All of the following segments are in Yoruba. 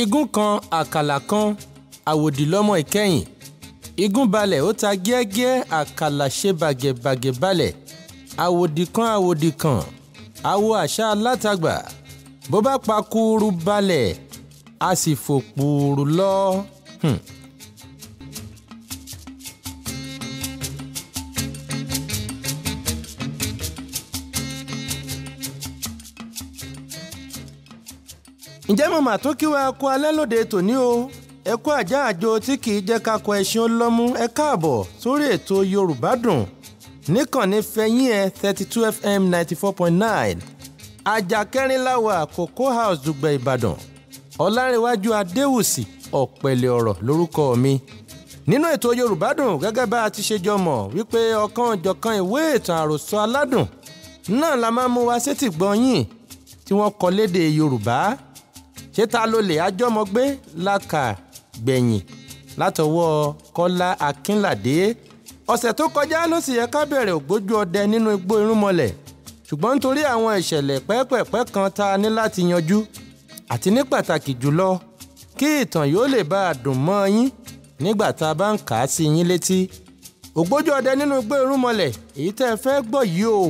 Igún kan àkàlà kan àwòdì lọ́mọ ìkẹyìn. Igún balẹ̀ ó ta gẹ́gẹ́, àkàlà ṣe bàgẹ̀bàgẹ̀ balẹ̀. Àwòdì kan àwo àṣà alátagbà. Bó bá pa kúrú balẹ̀ a sì fò pùrù lọ. Ǹjẹ́ mo mà tún kí wa kú alẹ́ lóde tòní o. Ẹ kú àjá àjò tí kì í jẹ́ ká kọ ẹṣin ó lọ́mú. Ẹ káàbọ̀ sórí ètò Yorùbá Dùn níkànnì Fẹ̀yìn ẹ̀ 32 FM 94.9. Àjà kẹrìnláwà Cocoa House Dùgbẹ̀ Ìbàdàn. Ọlárẹ̀wájú Adéwùsì Ọ̀pẹ̀lẹ̀ ọ̀rọ̀ lórúkọ mi. Nínú ètò Yorùbá Dùn gẹ́gẹ́ bá a ti ṣe jọ mọ̀ wípé ọ̀kan-ò-jọ̀kan ìwé ìtàn àròsọ aládùn náà la máa mú wá sétí gbọ̀nyìn tí wọ́n kọ lédè Yorùbá. Ṣé ta ló lè àjọmọ̀gbé lákà gbẹ̀yìn látọwọ́ Kọ́lá Akínládé. Ọ̀sẹ̀ tó kọjá ló sì yẹ ká bẹ̀rẹ̀ ògbójú ọdẹ nínú igbó irúnmọlẹ̀, ṣùgbọ́n nítorí àwọn ìṣẹ̀lẹ̀ pẹ́pẹ̀pẹ́ kan tá a ní láti yanjú, àti ní pàtàkì jùlọ kí ìtàn yóò lè bá a dùn mọ́ yín nígbà tá a bá ń kà á sí yín létí. Ògbójú ọdẹ nínú igbó irúnmọlẹ̀ èyí tẹ́ ẹ fẹ́ gbọ́ yìí o,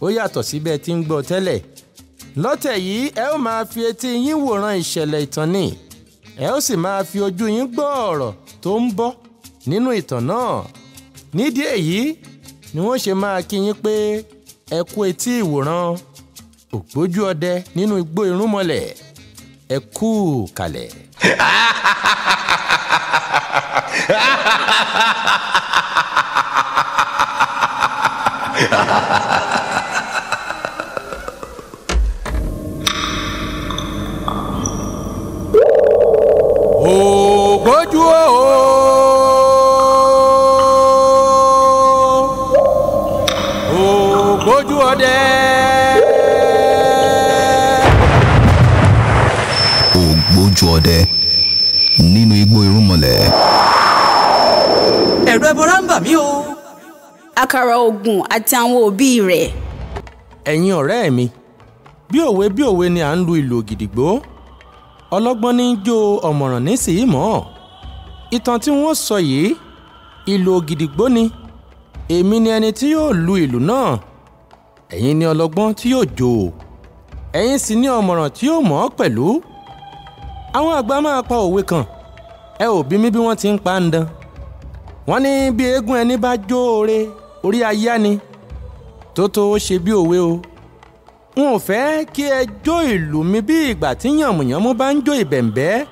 ó yàtọ̀ síbẹ̀ tí ń gbọ́ tẹ́lẹ̀. Lọ́tẹ̀ yìí ẹ ó máa fi etí yín wòran ìṣẹ̀lẹ̀ ìtàn ni, ẹ ó sì máa fi ojú yín gbọ́ ọ̀rọ̀ tó ń bọ́ nínú ìtàn náà. Nídìí èyí ni wọ́n ṣe máa kí yín pé ẹ kú etí ìwòran ògbójú ọdẹ nínú igbó irúnmọlẹ̀. Ẹ kú kalẹ̀. Ògbójú ògbójú ọdẹ. Ògbójú ọdẹ nínú igbó irúnmọlẹ̀. Ẹ̀rù ẹbọra ń bà mí o. Àkàrà Ògùn àti àwọn òbí rẹ̀. Ẹ̀yin ọ̀rẹ́ mi, bí òwe ni à ń lu ìlù ògìdìgbò. Ọlọ́gbọ́n ní jó ọ̀mọ̀ràn nísìí mọ́. Ìtàn tí wọ́n sọ yìí, ìlù ògìdìgbò ni. Èmi ni ẹni tí yóò lu ìlù náà. Ẹ̀yin ni ọlọ́gbọ́n tí yóò jó. Ẹ̀yin sì ni ọ̀mọ̀ràn tí yóò mọ̀ ọ́ pẹ̀lú. Àwọn àgbà máa pa òwe kan. Ẹ ò bí mi bí wọ́n ti ń pa ń dán. Wọ́n ní bí eégún ẹni bá jó ore, orí ayá ni. Tó ṣe bí òwe o. N ò fẹ́ kí ẹ jó ìlù mi bí ìgbà tí yànmùyánmú bá ń jó ìbẹ̀m̀bẹ́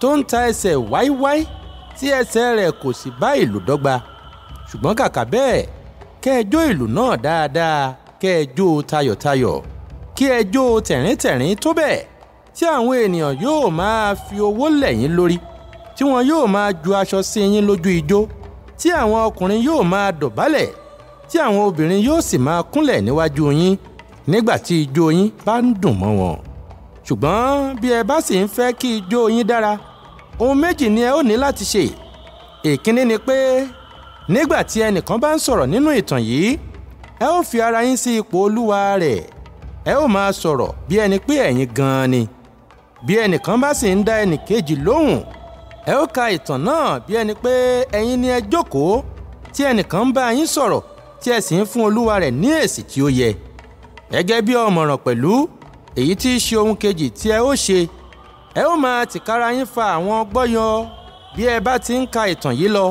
tó ń ta ẹsẹ̀ wáíwáí tí ẹsẹ̀ rẹ̀ kò sì bá ìlù dọ́gba. Ṣùgbọ́n kàkà bẹ́ẹ̀, kẹ́ ẹ jó ìlù náà dáadáa, kẹ́ ẹ jó tayọ̀tayọ̀, kí ẹ jó tẹ̀ríntẹ̀rín tó bẹ́ẹ̀ tí àwọn ènìyàn yóò máa fi owó lẹ̀ yín lórí, tí wọn yóò máa ju aṣọ sí yín lójú ijó, tí àwọn ọkùnrin yóò máa dọ̀bálẹ̀, tí àwọn obìnrin yóò sì máa kúnlẹ̀ níwájú yín nígbà tí ijó yín bá ń dùn mọ́ wọn. Ṣùgbọ́n bí ẹ bá sì ń fẹ́ kí ijó yín dára, ohun méjì ni ẹ ó ní láti ṣe. Èkíní ni pé nígbà tí ẹnìkan bá ń sọ̀rọ̀ nínú ìtàn yìí, ẹ ó fi ara yín sí ipò olúwa rẹ̀. Ẹ ó máa sọ̀rọ̀ bí ẹni pé ẹ̀yin gan-an ni. Bí ẹnìkan bá sì ń dá ẹnìkejì lóhùn, ẹ ó ka ìtàn náà bí ẹni pé ẹ̀yin ni ẹ jókòó tí ẹnìkan ń bá yín sọ̀rọ̀ tí ẹ sì ń fún olúwa rẹ̀ ní èsì tí ó yẹ. Gẹ́gẹ́ bí ọ̀mọ̀ràn pẹ̀lú, èyí tí í ṣe ohun kejì tí ẹ ó ṣe, ẹ ó máa tìkára yín fa àwọn ọgbọ́n yọ bí ẹ bá ti ń ka ìtàn yìí lọ.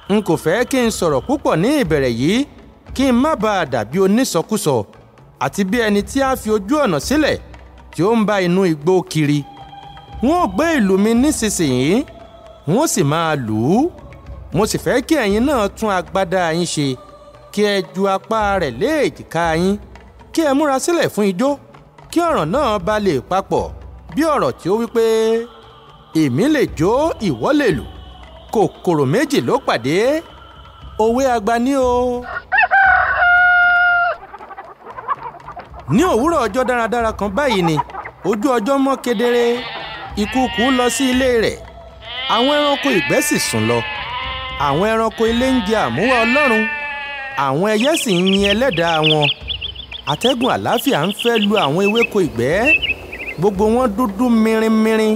N kò fẹ́ kí n sọ̀rọ̀ púpọ̀ ní ìbẹ̀rẹ̀ yìí kí n má bàa dàbí onísọkúsọ àti bí ẹni tí a fi ojú ọ̀nà sílẹ̀ tí ó ń bá inú igbó kiri. Wọ́n ò gbé ìlù mi nísinsìnyí, wọ́n sì máa lù ú. Mo sì fẹ́ kí ẹ̀yin náà tún agbádá yín ṣe, kí ẹ ju apá rẹ̀ lé èjìká yín, kí ẹ múra sílẹ̀ fún ijó, kí ọ̀rọ̀ náà bá lè papọ̀ bí ọ̀rọ̀ tí ó wí pé èmi lè jó ìwọ lè lù, kòkòrò méjì ló pàdé. Òwe àgbà ni o. Ní òwúrọ̀ ọjọ́ dáradára kan báyìí ni ojú ọjọ́ mọ́ kedere. Ìkùukù lọ sí ilé rẹ̀. Àwọn ẹranko ìgbẹ́ sì sùn lọ. Àwọn ẹranko ilé ń jẹ àmúwá Ọlọ́run. Àwọn ẹyẹ sì ń yin ẹlẹ́dàá wọn. Atẹ́gùn àlàáfíà ń fẹ́ lu àwọn ewéko ìgbẹ́. Gbogbo wọn dúdú mìrìnmìrìn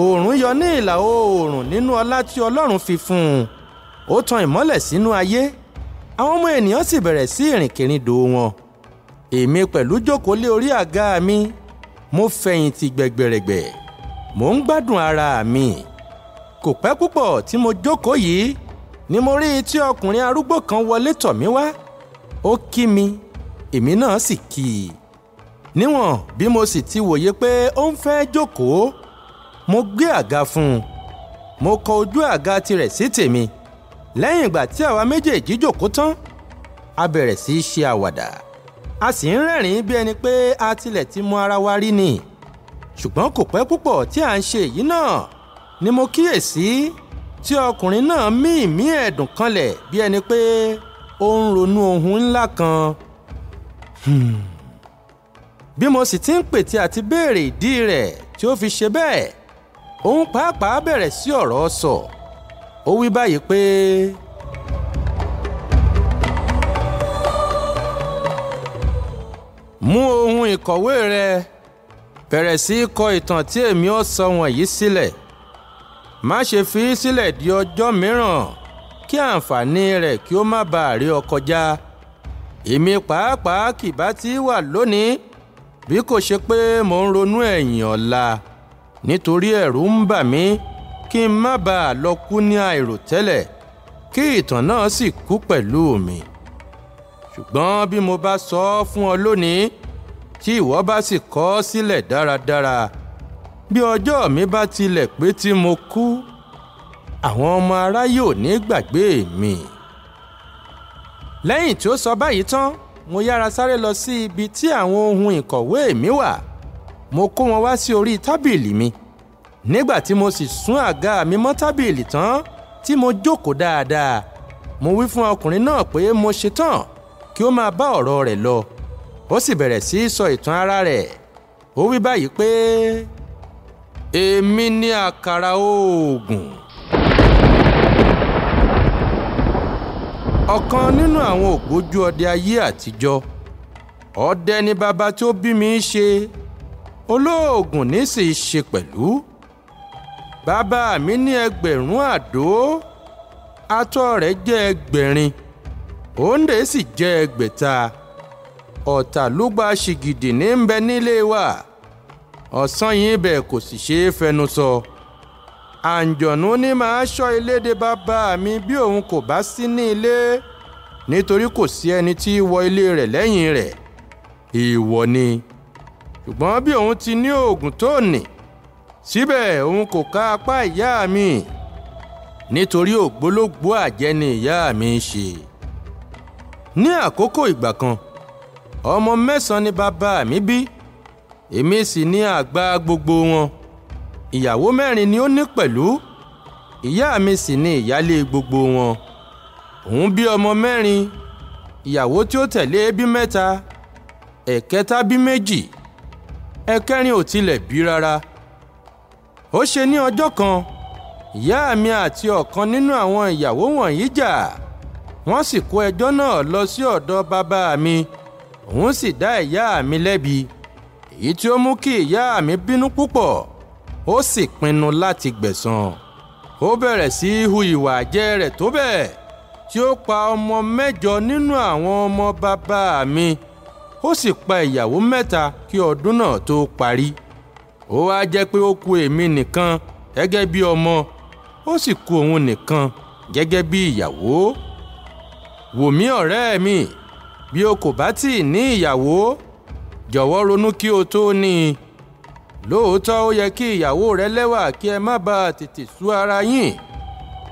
Oòrùn yọ ní ìlà oòrùn nínú ọlá tí Ọlọ́run fi fún un. Ó tan ìmọ́lẹ̀ sínú ayé. Àwọn ọmọ ènìyàn sì bẹ̀rẹ̀ sí ìrìnkèrindò wọn. Èmi pẹ̀lú jókòó lé orí àga mi. Mo fẹ̀yìntì gbẹ̀gbẹ̀rẹ̀gbẹ̀. Mo ń gbádùn ara mi. Kò pẹ́ púpọ̀ tí mo jókòó yìí ni mo rí tí ọkùnrin arúgbó kan wọlé tọ̀ mí wá. Ó kí mi, èmi náà sì kí i. Níwọ̀n bí mo sì ti wòye pé ó ń fẹ́ jókòó, mo gbé àga fún un. Mo kọ ojú àga tirẹ̀ sí tèmi. Lẹ́yìn ìgbà tí àwa méjèèjì jókòó tán, a bẹ̀rẹ̀ sí í ṣe àwàdà. A sì ń rẹ́rìn-ín bí ẹni pé a tilẹ̀ ti mọ ara wa rí ni. Ṣùgbọ́n kò pẹ́ púpọ̀ tí à ń ṣe èyí náà ni mo kíyèsí tí ọkùnrin náà mí ìmí ẹ̀dùn kanlẹ̀ bí ẹni pé ó ń ronú ohun ńlá kan. Bí mo sì ti ń pètè àti béèrè ìdí rẹ̀ tí ó fi ṣe bẹ́ẹ̀, òun pàápàá bẹ̀rẹ̀ sí ọ̀rọ̀ sọ. Ó wí báyìí pé mú ohun ìkọ̀wé rẹ, bẹ̀rẹ̀ sí í kọ ìtàn tí èmi ó sọ wọ̀nyí sílẹ̀. Má ṣe fi í sílẹ̀ di ọjọ́ mìíràn kí àǹfààní rẹ̀ kí ó má bàa rí ọ kọjá. Èmi pàápàá kì bá ti wà lónìí bí kò ṣe pé mò ń ronú ẹ̀yìn ọ̀la, nítorí ẹ̀rù ń bà mí kí n má bàa lọ kú ní àìròtẹ́lẹ̀ kí ìtàn náà sì kú pẹ̀lú mi. Ṣùgbọ́n bí mo bá sọ ọ́ fún ọ lónìí tí ìwọ bá sì kọ ọ́ sílẹ̀ dáradára, bí ọjọ́ mi bá tilẹ̀ pé tí mo kú, àwọn ọmọ aráyé ò ní gbàgbé mi. Lẹ́yìn tí ó sọ báyìí tán, mo yára sáré lọ sí ibi tí àwọn ohun ìkọ̀wé mi wà. Mo kó wọn wá sí orí tábìlì mi. Nígbà tí mo sì sún àga mi mọ́ tábìlì tán tí mo jókòó dáadáa, mo wí fún ọkùnrin náà pé mo ṣetán kí ó máa bá ọ̀rọ̀ rẹ̀ lọ. Ó sì bẹ̀rẹ̀ sí í sọ ìtàn ara rẹ̀. Ó wí báyìí pé èmi ni àkàrà oògùn. Ọ̀kan nínú àwọn ògbójú ọdẹ ayé àtijọ́. Ọdẹ ni bàbá tó bí mi ṣe. Olóògùn ní sì ṣe pẹ̀lú. Bàbá mi ní 1000 àdó. Atọ́ rẹ̀ jẹ́ 800. Òǹdè sì jẹ́ 600. Ọ̀tàlúgba ṣìgìdì ní ń bẹ nílé wa. Ọ̀sán yìí bẹ̀ kò sì ṣe é fẹnu sọ. Àǹjọ̀nú ní máa ṣọ́ ilé de bàbá mi bí òun kò bá sí ní ilé, nítorí kò sí ẹni tí wọ ilé rẹ̀ lẹ́yìn rẹ̀. Èèwọ̀ ni. Ṣùgbọ́n bí òun ti ní oògùn tó nì, síbẹ̀ òun kò ká apá ìyá mi, nítorí ògbólógbòó àjẹ́ ni ìyá mi ṣe. Ní àkókò ìgbà kan, ọmọ 9 ni bàbá mi bí. Èmi sì ní àgbà gbogbo wọn. Ìyàwó 4 ni ó ní pẹ̀lú. Ìyá mi sì ni ìyálé gbogbo wọn. Òun bí ọmọ 4. Ìyàwó tí ó tẹ̀lé bí 3. Ẹ̀kẹta bí 2. Ẹ̀kẹrin ò tilẹ̀ bí rárá. Ó ṣe ní ọjọ́ kan, ìyá mi àti ọ̀kan nínú àwọn ìyàwó wọ̀nyí jà. Wọ́n sì kó ẹjọ́ náà lọ sí ọ̀dọ̀ bàbá mi. Òun sì dá ìyá mi lẹ́bi, èyí tí ó mú kí ìyá mi bínú púpọ̀. Ó sì pinnu láti gbẹ̀san. Ó bẹ̀rẹ̀ sí í hu ìwà àjẹ́ rẹ̀ tó bẹ́ẹ̀ tí ó pa ọmọ 8 nínú àwọn ọmọ bàbá mi. Ó sì pa ìyàwó 3 kí ọdún náà tó parí. Ó wá jẹ́ pé ó kù èmi nìkan gẹ́gẹ́ bí ọmọ, ó sì kù òun nìkan gẹ́gẹ́ bí ìyàwó. Wò mí ọ̀rẹ́ mi, bí o kò bá tí ì ní ìyàwó, jọ̀wọ́ ronú kí o tó ní i. Lóòótọ́ ó yẹ kí ìyàwó rẹ lẹ́wà kí ẹ má bàa tètè sú ara yín.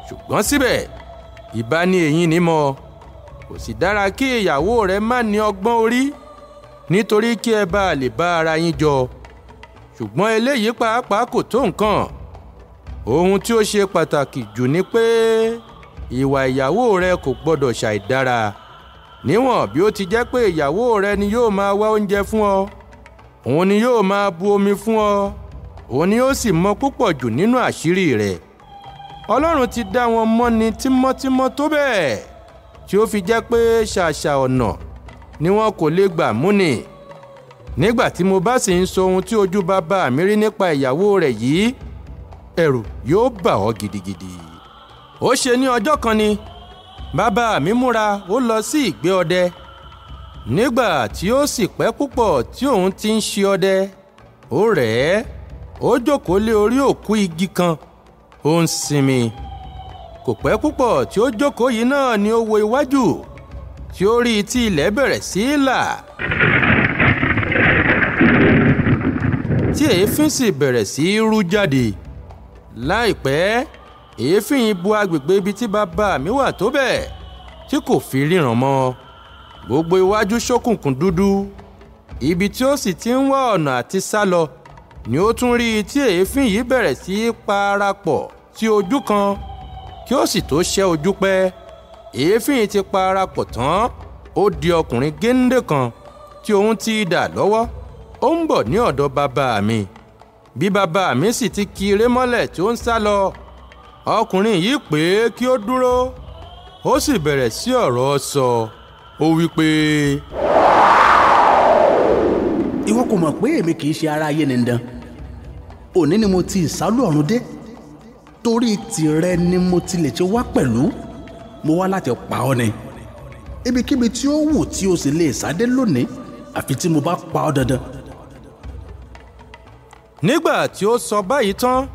Ṣùgbọ́n síbẹ̀, ìbá ní eyín nímọ̀. Kò sì dára kí ìyàwó rẹ má ní ọgbọ́n orí, nítorí kí ẹ bá lè bá ara yín jọ. Ṣùgbọ́n eléyìí pàápàá kò tó nǹkan. Ohun tí ó ṣe pàtàkì jù ni pé ìwà ìyàwó rẹ kò gbọdọ̀ ṣàìdára. Níwọ̀n bí ó ti jẹ́ pé ìyàwó rẹ ni yóò máa wá oúnjẹ fún ọ, òun ni yóò máa bu omi fún ọ, òun ni ó sì mọ púpọ̀ jù nínú àṣírí rẹ̀. Ọlọ́run ti dá wọn mọ́ni tímọ́tímọ́ tó bẹ́ẹ̀ tí ó fi jẹ́ pé ṣàṣà ọ̀nà ni wọn kò lè gbà múni. Nígbà tí mo bá sì ń sọ ohun tí ojú bàbá mi rí nípa ìyàwó rẹ̀ yìí, ẹ̀rù yóò bà ọ́ gidigidi. Ó ṣe ní ọjọ́ kan ni bàbá mi múra ó lọ sí ìgbé ọdẹ. Nígbà tí ó sì pẹ́ púpọ̀ tí òun ti ń ṣe ọdẹ, ó rẹ̀ ẹ́, ó jókòó lé orí òkú igi kan, ó ń sinmi. Kò pẹ́ púpọ̀ tí ó jókòó yìí náà ni ó wo iwájú, tí ó rí tí ilẹ̀ bẹ̀rẹ̀ sí í là, tí èéfín sì bẹ̀rẹ̀ sí í rú jáde. Láìpẹ́, èéfín yìí bo agbègbè ibi tí bàbá mi wà tó bẹ́ẹ̀ tí kò fi ríran mọ́. Gbogbo iwájú ṣókùnkùn dúdú. Ibi tí ó sì ti ń wá ọ̀nà àti sá lọ ni ó tún rí tí èéfín yìí bẹ̀rẹ̀ sí í parapọ̀ sí ojú kan, kí ó sì tó ṣẹ́ ojú pẹ́. Èéfín yìí ti parapọ̀ tán, ó di ọkùnrin géńdé kan tí òun ti idà lọ́wọ́. Ó ń bọ̀ ní ọ̀dọ̀ bàbá mi. Bí bàbá mi sì ti ki eré mọ́lẹ̀ tí ó ń sá lọ, ọkùnrin yìí pè é kí ó dúró. Ó sì bẹ̀rẹ̀ sí ọ̀rọ̀ sọ. Ó wí pé, ìwọ kò mọ̀ pé èmi kì í ṣe ará ayé nìdan. Òní ni mo ti ìsálú ọ̀run dé. Torí tìrẹ ni mo ti lè ṣe wá pẹ̀lú. Mo wá láti pa ọ́ ni. Ibikíbi tí ó wù tí o sì lè sádé lónìí, àfi tí mo bá pa ọ́ dandan. Nígbà tí ó sọ báyìí tán,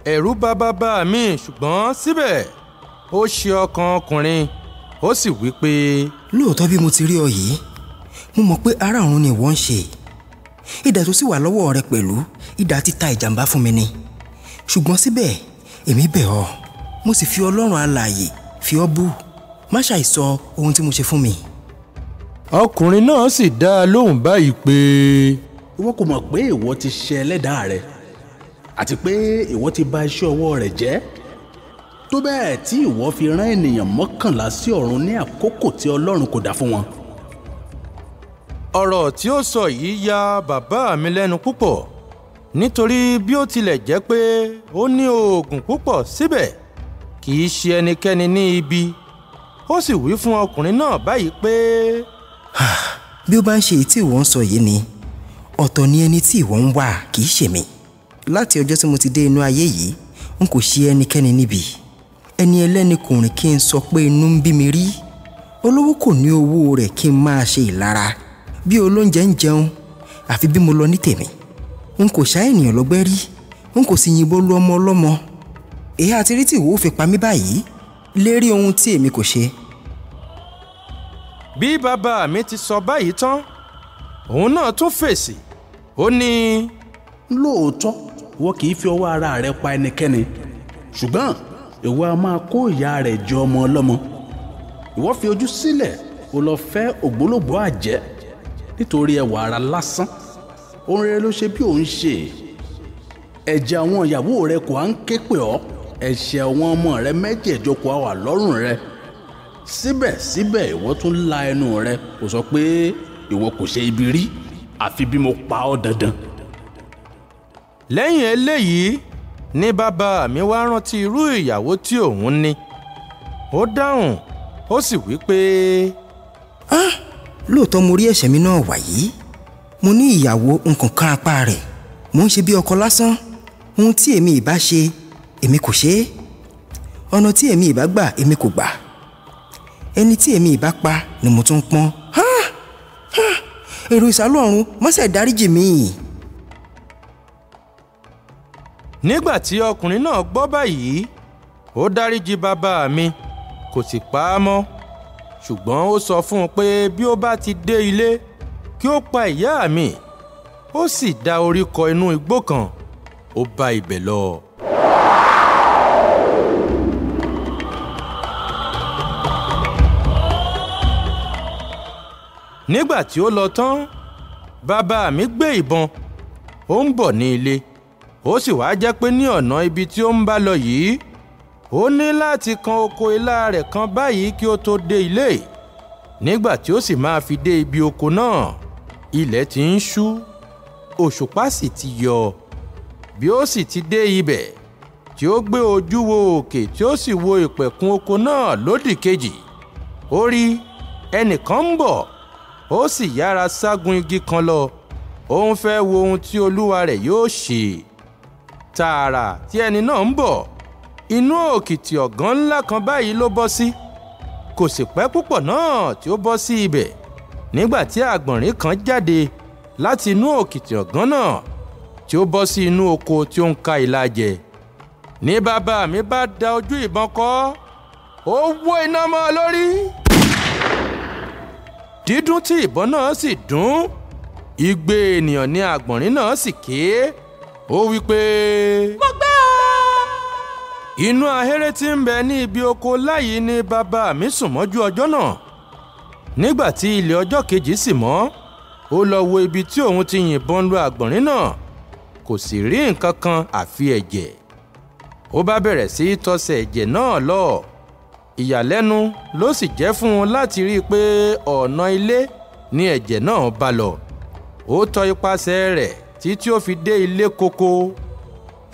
ẹ̀rù bà bàbá mi, ṣùgbọ́n síbẹ̀ ó ṣe ọkàn ọkùnrin. Ó sì wí pé, lóòótọ́ bí mo ti rí ọ yìí, mo mọ̀ pé ará ọ̀run ni ìwọ ń ṣe. Idà tó sì wà lọ́wọ́ rẹ pẹ̀lú idà ti ta ìjàmbá fún mi ni. Ṣùgbọ́n síbẹ̀ èmi bẹ̀ ọ́, mo sì fi Ọlọ́run alààyè fi ọ́ bú. Má ṣàìsọ ohun tí mo ṣe fún mi. Ọkùnrin náà sì dá a lóhùn báyìí pé, Ìwọ kò mọ̀ pé ìwọ ti ṣẹ̀ ẹlẹ́dàá rẹ, àti pé ìwọ ti bà iṣẹ́ ọwọ́ rẹ̀ jẹ́. Tó bẹ́ẹ̀ tí ìwọ fi rán ènìyàn 11 sí ọ̀run ní àkókò tí Ọlọ́run kò dá fún wọn. ọ̀rọ̀ tí ó sọ yìí ya bàbá mi lẹ́nu púpọ̀, nítorí bí ó tilẹ̀ jẹ́ pé ó ní oògùn púpọ̀ síbẹ̀ kì í ṣe ẹnikẹ́ni ní ibi. Ó sì wí fún ọkùnrin náà báyìí pé, bí ó bá ń ṣe èyí tí ìwọ ń sọ yìí ni, ọ̀tọ̀ ni ẹni tí ìwọ ń wá, kì í ṣe mi. Láti ọjọ́ tí mo ti dé inú ayé yìí, n kò ṣe ẹnikẹ́ni níbi. Ẹni ẹlẹ́ni kò rìn kí n sọ pé inú ń bí mi rí. Olówó kò ní owó rẹ̀ kí n máa ṣe ìlara. Bí olóúnjẹ ń jẹun, àfi bí mo lọ ní tèmi. N kò ṣá ènìyàn lọ́gbẹ́ rí, n kò sì yìnbọn lu ọmọ ọlọ́mọ. Èyí àti rí tí ìwọ fi pa mí báyìí lérí ohun tí èmi kò ṣe. bí bàbá mi ti sọ báyìí tán, òun náà tún fèsì. Ó ní, Lóòótọ́ ìwọ kì í fi ọwọ́ ara rẹ pa ẹnikẹ́ni, ṣùgbọ́n ìwọ a máa kó ìyá rẹ̀ jẹ ọmọ ọlọ́mọ. Ìwọ fi ojú sílẹ̀, ó lọ fẹ́ ògbólógbòó àjẹ́ nítorí ẹwà ara lásán. Ohun rere ló ṣe bí òun ṣe. Ẹ̀jẹ̀ àwọn ìyàwó rẹ kò á ń ké pè ọ́, ẹ̀ṣẹ̀ àwọn ọmọ rẹ mẹ́jẹ̀ẹ̀jọ kò á wà lọ́rùn rẹ. Síbẹ̀síbẹ̀ ìwọ tún la ẹnu rẹ, kò sọ pé ìwọ kò ṣe ibi rí, àfi bí mo pa ọ́ dandan. lẹ́yìn eléyìí ni bàbá mi wá rántí irú ìyàwó tí òun ní. Ó dáhùn, ó sì wí pé, Lóòótọ́ mo rí ẹ̀ṣẹ̀ mi náà wàyí. Mo ní ìyàwó nǹkan kan apá rẹ̀. Mo ń ṣe bí ọkọ lásán. Ohun tí èmi ìbá ṣe, èmi kò ṣe é. Ọ̀nà tí èmi ìbá gbà, èmi kò gbà. Ẹni tí èmi ìbá pa ni mo tún pọ́n. Èrò ìsálú ọ̀run, má ṣe dáríjì mí. nígbà tí ọkùnrin náà gbọ́ báyìí, ó dáríjì bàbá mi, kò sì pa á mọ́. Ṣùgbọ́n ó sọ fún un pé bí ó bá ti dé ilé, kí ó pa ìyá mi. Ó sì dá orí kọ inú igbó kan, ó bá ibẹ̀ lọ. Nígbà tí ó lọ tán, bàbá mi gbé ìbọn, ó ń bọ̀ ní ilé. Ó sì wá jẹ́ pé ní ọ̀nà ibi tí ó ń bá lọ yìí, ó ní láti kan oko ilá rẹ̀ kan báyìí kí ó tó dé ilé. Nígbà tí ó sì máa fi dé ibi oko náà, ilẹ̀ ti ń ṣú, òṣùpá sì ti yọ. Bí ó sì ti dé ibẹ̀, tí ó gbé ojú wo òkè tí ó sì wo ìpẹ̀kun oko náà lódì kejì, ó rí ẹnìkan ń bọ̀. Ó sì yára ságun igi kan lọ, ó ń fẹ́ wo ohun tí olúwa rẹ̀ yóò ṣe. tààrà tí ẹni náà ń bọ̀ inú òkìtì ọ̀gán ńlá kan báyìí ló bọ́ sí. Kò sì pẹ́ púpọ̀ náà tí ó bọ́ sí ibẹ̀ nígbà tí àgbọ̀nrín kan jáde láti inú òkìtì ọ̀gán náà tí ó bọ́ sí inú oko tí ó ń ká ilá jẹ. Ní bàbá mi bá da ojú ìbọn kọ ó wó iná mọ́ ọ lórí. Dídún tí ìbọn náà sì dún igbe ènìyàn ní àgbọ̀nrín náà sì ké. Ó wí pé mo gbé o. inú ahéré tí ń bẹ ní ibi oko láyìí ni bàbá mi sùn mọ́jú ọjọ́ náà. Nígbà tí ilẹ̀ ọjọ́ kejì sì mọ́ ó lọ wo ibi tí òun ti yìnbọn lu àgbọ̀nrín náà kò sì rí nǹkan kan àfi ẹ̀jẹ̀. Ó bá bẹ̀rẹ̀ sí í tọsẹ̀ ẹ̀jẹ̀ náà lọ. Ìyàlẹ́nu ló sì jẹ́ fún un láti rí i pé ọ̀nà ilé ni ẹ̀jẹ̀ náà bá lọ. Ó tọ ipasẹ̀ rẹ̀ títí ó fi dé ilé koko.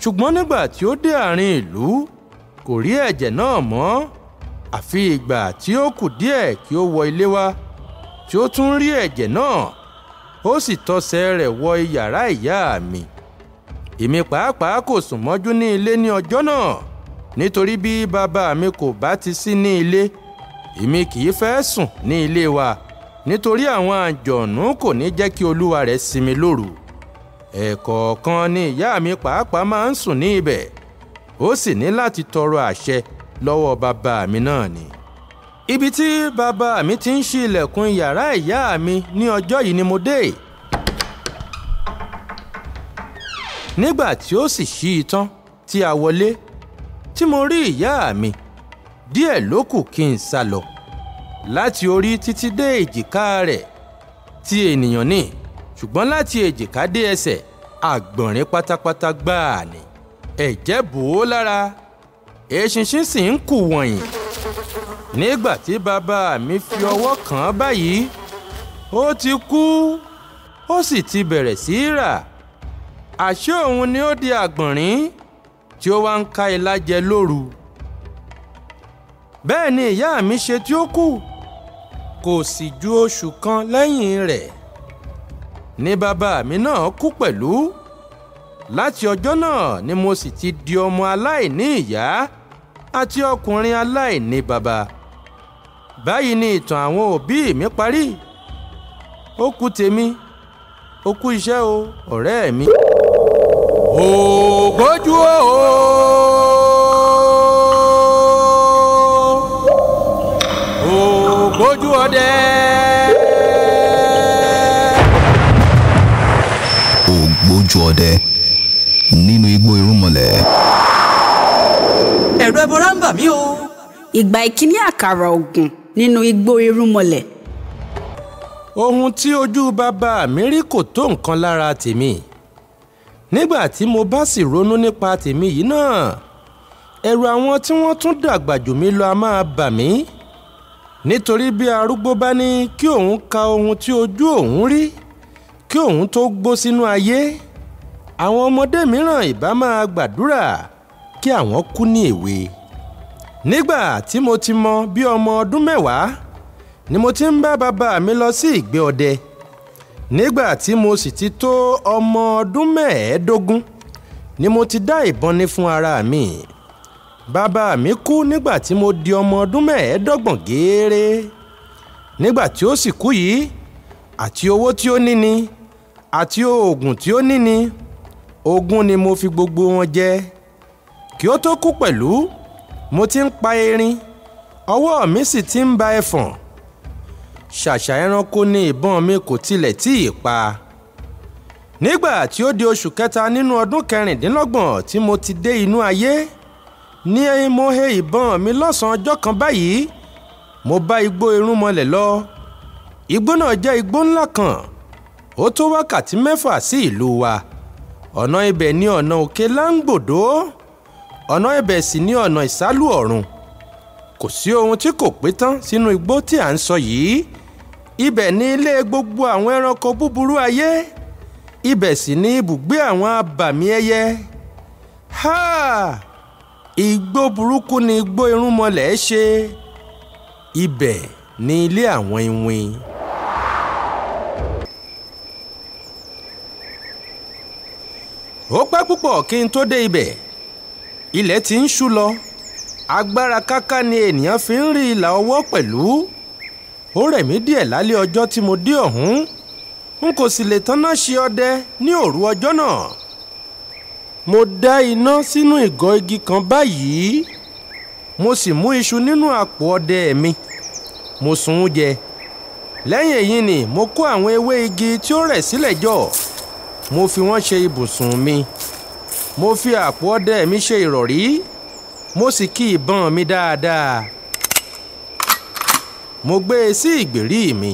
Ṣùgbọ́n nígbà tí ó dé àárín ìlú kò rí ẹ̀jẹ̀ náà mọ́ àfi ìgbà tí ó kù díẹ̀ kí ó wọ ilé wá tí ó tún rí ẹ̀jẹ̀ náà. Ó sì tọsẹ̀ rẹ̀ wọ yàrá ìyá mi. Èmi pàápàá kò sùn mọ́jú ní ilé ní ọjọ́ náà nítorí bí bàbá mi kò bá ti sí ní ilé èmi kì í fẹ́ sùn ní ilé wa nítorí àwọn àjọ̀nú kò ní jẹ́ kí olúwa rẹ̀ sinmi lóru. Ẹ̀ẹ̀kọ̀ọ̀kan ni ìyá mi pàápàá máa ń sùn ní ibẹ̀. Ó sì ní láti tọrọ àṣẹ lọ́wọ́ bàbá mi náà ni. Ibi tí bàbá mi ti ń ṣí ilẹ̀kùn yàrá ìyá mi ní ọjọ́ yìí ni mo dé. Nígbà tí ó sì ṣí i tán tí a wọlé tí mo rí ìyá mi díẹ̀ ló kù kí n sá lọ. Láti orí títí dé èjìká rẹ̀ tí ènìyàn ní ṣùgbọ́n láti èjìká dé ẹsẹ̀ àgbọ̀nrín pátápátá gbáà ni. Ẹ̀jẹ̀ bò ó lára eṣinṣin sì ń kù wọ̀nyí. Nígbà tí bàbá mi fi ọwọ́ kàn án báyìí ó ti kú ó sì ti bẹ̀rẹ̀ sí í rà. Àṣé òun ni ó di àgbọ̀nrín tí ó wá ń ká ilá jẹ lóru. Bẹ́ẹ̀ ni ìyá mi ṣe tí ó kú. Kò sì ju oṣù kan lẹ́yìn rẹ̀ ní bàbá mi náà kú pẹ̀lú. Láti ọjọ́ náà ni mo sì ti di ọmọ aláìní ìyá àti ọkùnrin aláìní bàbá. Báyìí ni ìtàn àwọn òbí mi parí. Ó kú tèmi, ó kú iṣẹ́ o, ọ̀rẹ́ mi. Ògbójú o. Ògbójú ọdẹ. Ògbójú ọdẹ nínú igbó irúnmọlẹ̀. Ẹ̀rù ẹbọra ń bà mí o. Ìgbà ìkíní àkàrà ògùn nínú igbó irúnmọlẹ̀. Ohun tí ojú bàbá mi rí kò tó nǹkan lára tèmi. Nígbà tí mo bá sì ronú nípa tèmi yìí náà ẹ̀rù àwọn tí wọ́n tún dàgbà jù mí lọ a máa bà mí. Nítorí bí arúgbó bá ní kí òun ka ohun tí ojú òun rí kí òun tó gbó sínú ayé àwọn ọmọdé mìíràn ìbá máa gbàdúrà kí àwọn kú ní èwe. Nígbà tí mo ti mọ bí ọmọ ọdún 10 ni mo ti ń bá bàbá mi lọ sí ìgbé ọdẹ. Nígbà tí mo sì ti tó ọmọ ọdún 15 ni mo ti dá ìbọn ní fún ara mi. Bàbá mi kú nígbà tí mo di ọmọ ọdún 15 gééré. Nígbà tí ó sì kú yìí àti owó tí ó ní ni àti oògùn tí ó ní ni ogún ni mo fi gbogbo wọn jẹ. Kí ó tó kú pẹ̀lú mo ti ń pa erin ọwọ́ mi sì ti ń ba ẹfọ̀n. Ṣàṣà ẹranko ni ìbọn mi kò tilẹ̀ tí ì pa. Nígbà tí ó di oṣù kẹta nínú ọdún 26 tí mo ti dé inú ayé ní mo he ìbọn mi lọ́sàn-án ọjọ́ kan báyìí mo bá igbó irúnmọlẹ̀ lọ. Igbó náà jẹ́ igbó ńlá kan ó tó wákàtí 6 sí ìlú wa. Ọ̀nà ibẹ̀ ni ọ̀nà òkè láńgbòdo ọ̀nà ibẹ̀ sì ni ọ̀nà ìsálú ọ̀run. Kò sí ohun tí kò pé tán sínú igbó tí à ń sọ yìí. Ibẹ̀ ni ilé gbogbo àwọn ẹranko búburú ayé. Ibẹ̀ sì ni ibùgbé àwọn abàmì ẹyẹ. Ha! Igbó burúkú ni igbó irúnmọlẹ̀ ṣe. Ibẹ̀ ni ilé àwọn iwin. ó pẹ́ púpọ̀ kí n tó dé ibẹ̀. Ilẹ̀ ti ń ṣú lọ. Agbára káká ni ènìyàn fi ń rí ìlà ọwọ́ pẹ̀lú. Ó rẹ̀ mí díẹ̀ lálẹ́ ọjọ́ tí mo dé ọ̀hún. N kò sì lè tanná ṣe ọdẹ ní òru ọjọ́ náà. Mo dá iná sínú ìgọ̀ igi kan báyìí. Mo sì mú iṣu nínú àpò ọdẹ mi. Mo sun ún jẹ. Lẹ́yìn èyí ni mo kó àwọn ewé igi tí ó rẹ̀ sílẹ̀ jọ. Mo fi wọ́n ṣe ibùsùn mi. Mo fi àpò ọdẹ mi ṣe ìrọ̀rí. Mo sì kí ìbọn mi dáadáa. Mo gbé e sí ìgbèrí mi.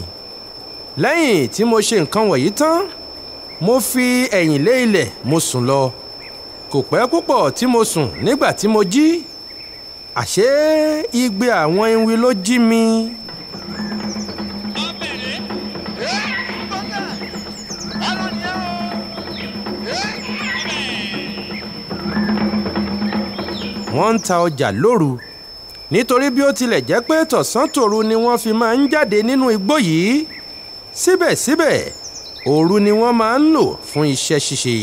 Lẹ́yìn tí mo ṣe nǹkan wọ̀nyí tán, mo fi ẹ̀yìn lé ilẹ̀ mo sùn lọ. Kò pẹ́ púpọ̀ tí mo sùn nígbà tí mo jí. Àṣé igbe àwọn iwin ló jí mi. Wọ́n ń ta ọjà lóru nítorí bí ó tilẹ̀ jẹ́ pé tọ̀sán tòru ni wọ́n fi máa ń jáde nínú igbó yìí. Síbẹ̀síbẹ̀ òru ni wọ́n máa ń lò fún iṣẹ́ ṣíṣe.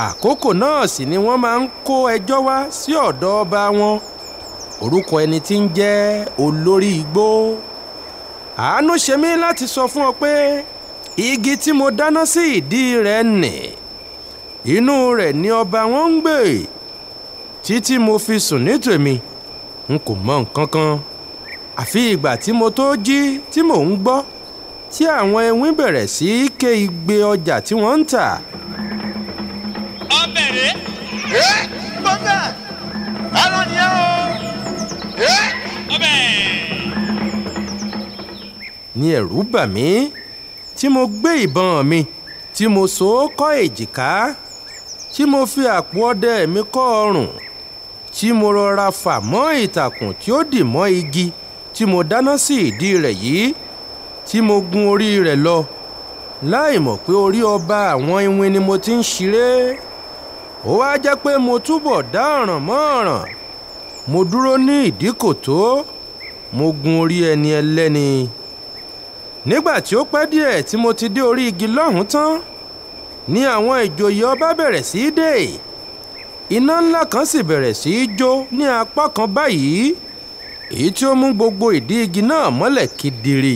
Àkókò náà sì ni wọ́n máa ń kó ẹjọ́ wá sí ọ̀dọ̀ ọba wọn. Orúkọ ẹni tí ń jẹ́ olórí igbó. Àánú ṣe mí láti sọ fún ọ pé igi tí mo dáná sí ìdí rẹ̀ nì. Inú rẹ̀ ni ọba wọn ń gbé. Títí mo fi sùn ní tèmi, n kò mọ nǹkan kan. Àfi ìgbà tí mo tó jí tí mò ń gbọ́ tí àwọn ewín bẹ̀rẹ̀ sí í ké igbe ọjà tí wọ́n ń tà. Ọbẹ̀ rẹ̀ gbọ́dọ̀ ẹran ni ẹ o. Ọbẹ̀. Ní ẹ̀rù bà mí tí mo gbé ìbọn mi tí mo so ó kọ́ èjìká, tí mo fi àpò ọdẹ mi kọ́ ọrùn, tí mo rọra fà mọ́ ìtàkùn tí ó dì mọ́ igi tí mo dáná sí ìdí rẹ̀ yìí, tí mo gun orí rẹ̀ lọ láì mọ̀ pé orí ọba àwọn iwin ni mo ti ń ṣeré. Ó wá jẹ́ pé mo túbọ̀ dá ọ̀ràn mọ́ ọ̀ràn. Mo dúró ní ìdíkòtó, mo gun orí ẹni ẹlẹ́ni. Nígbà tí ó pẹ́ díẹ̀ tí mo ti dé orí igi lọ́hùn tán, ni àwọn ìjòyè ọba bẹ̀rẹ̀ sí í dé. Iná ńlá kan sì bẹ̀rẹ̀ sí í jó ní apá kan báyìí, èyí tí ó mú gbogbo ìdí igi náà mọ́lẹ̀ kedere.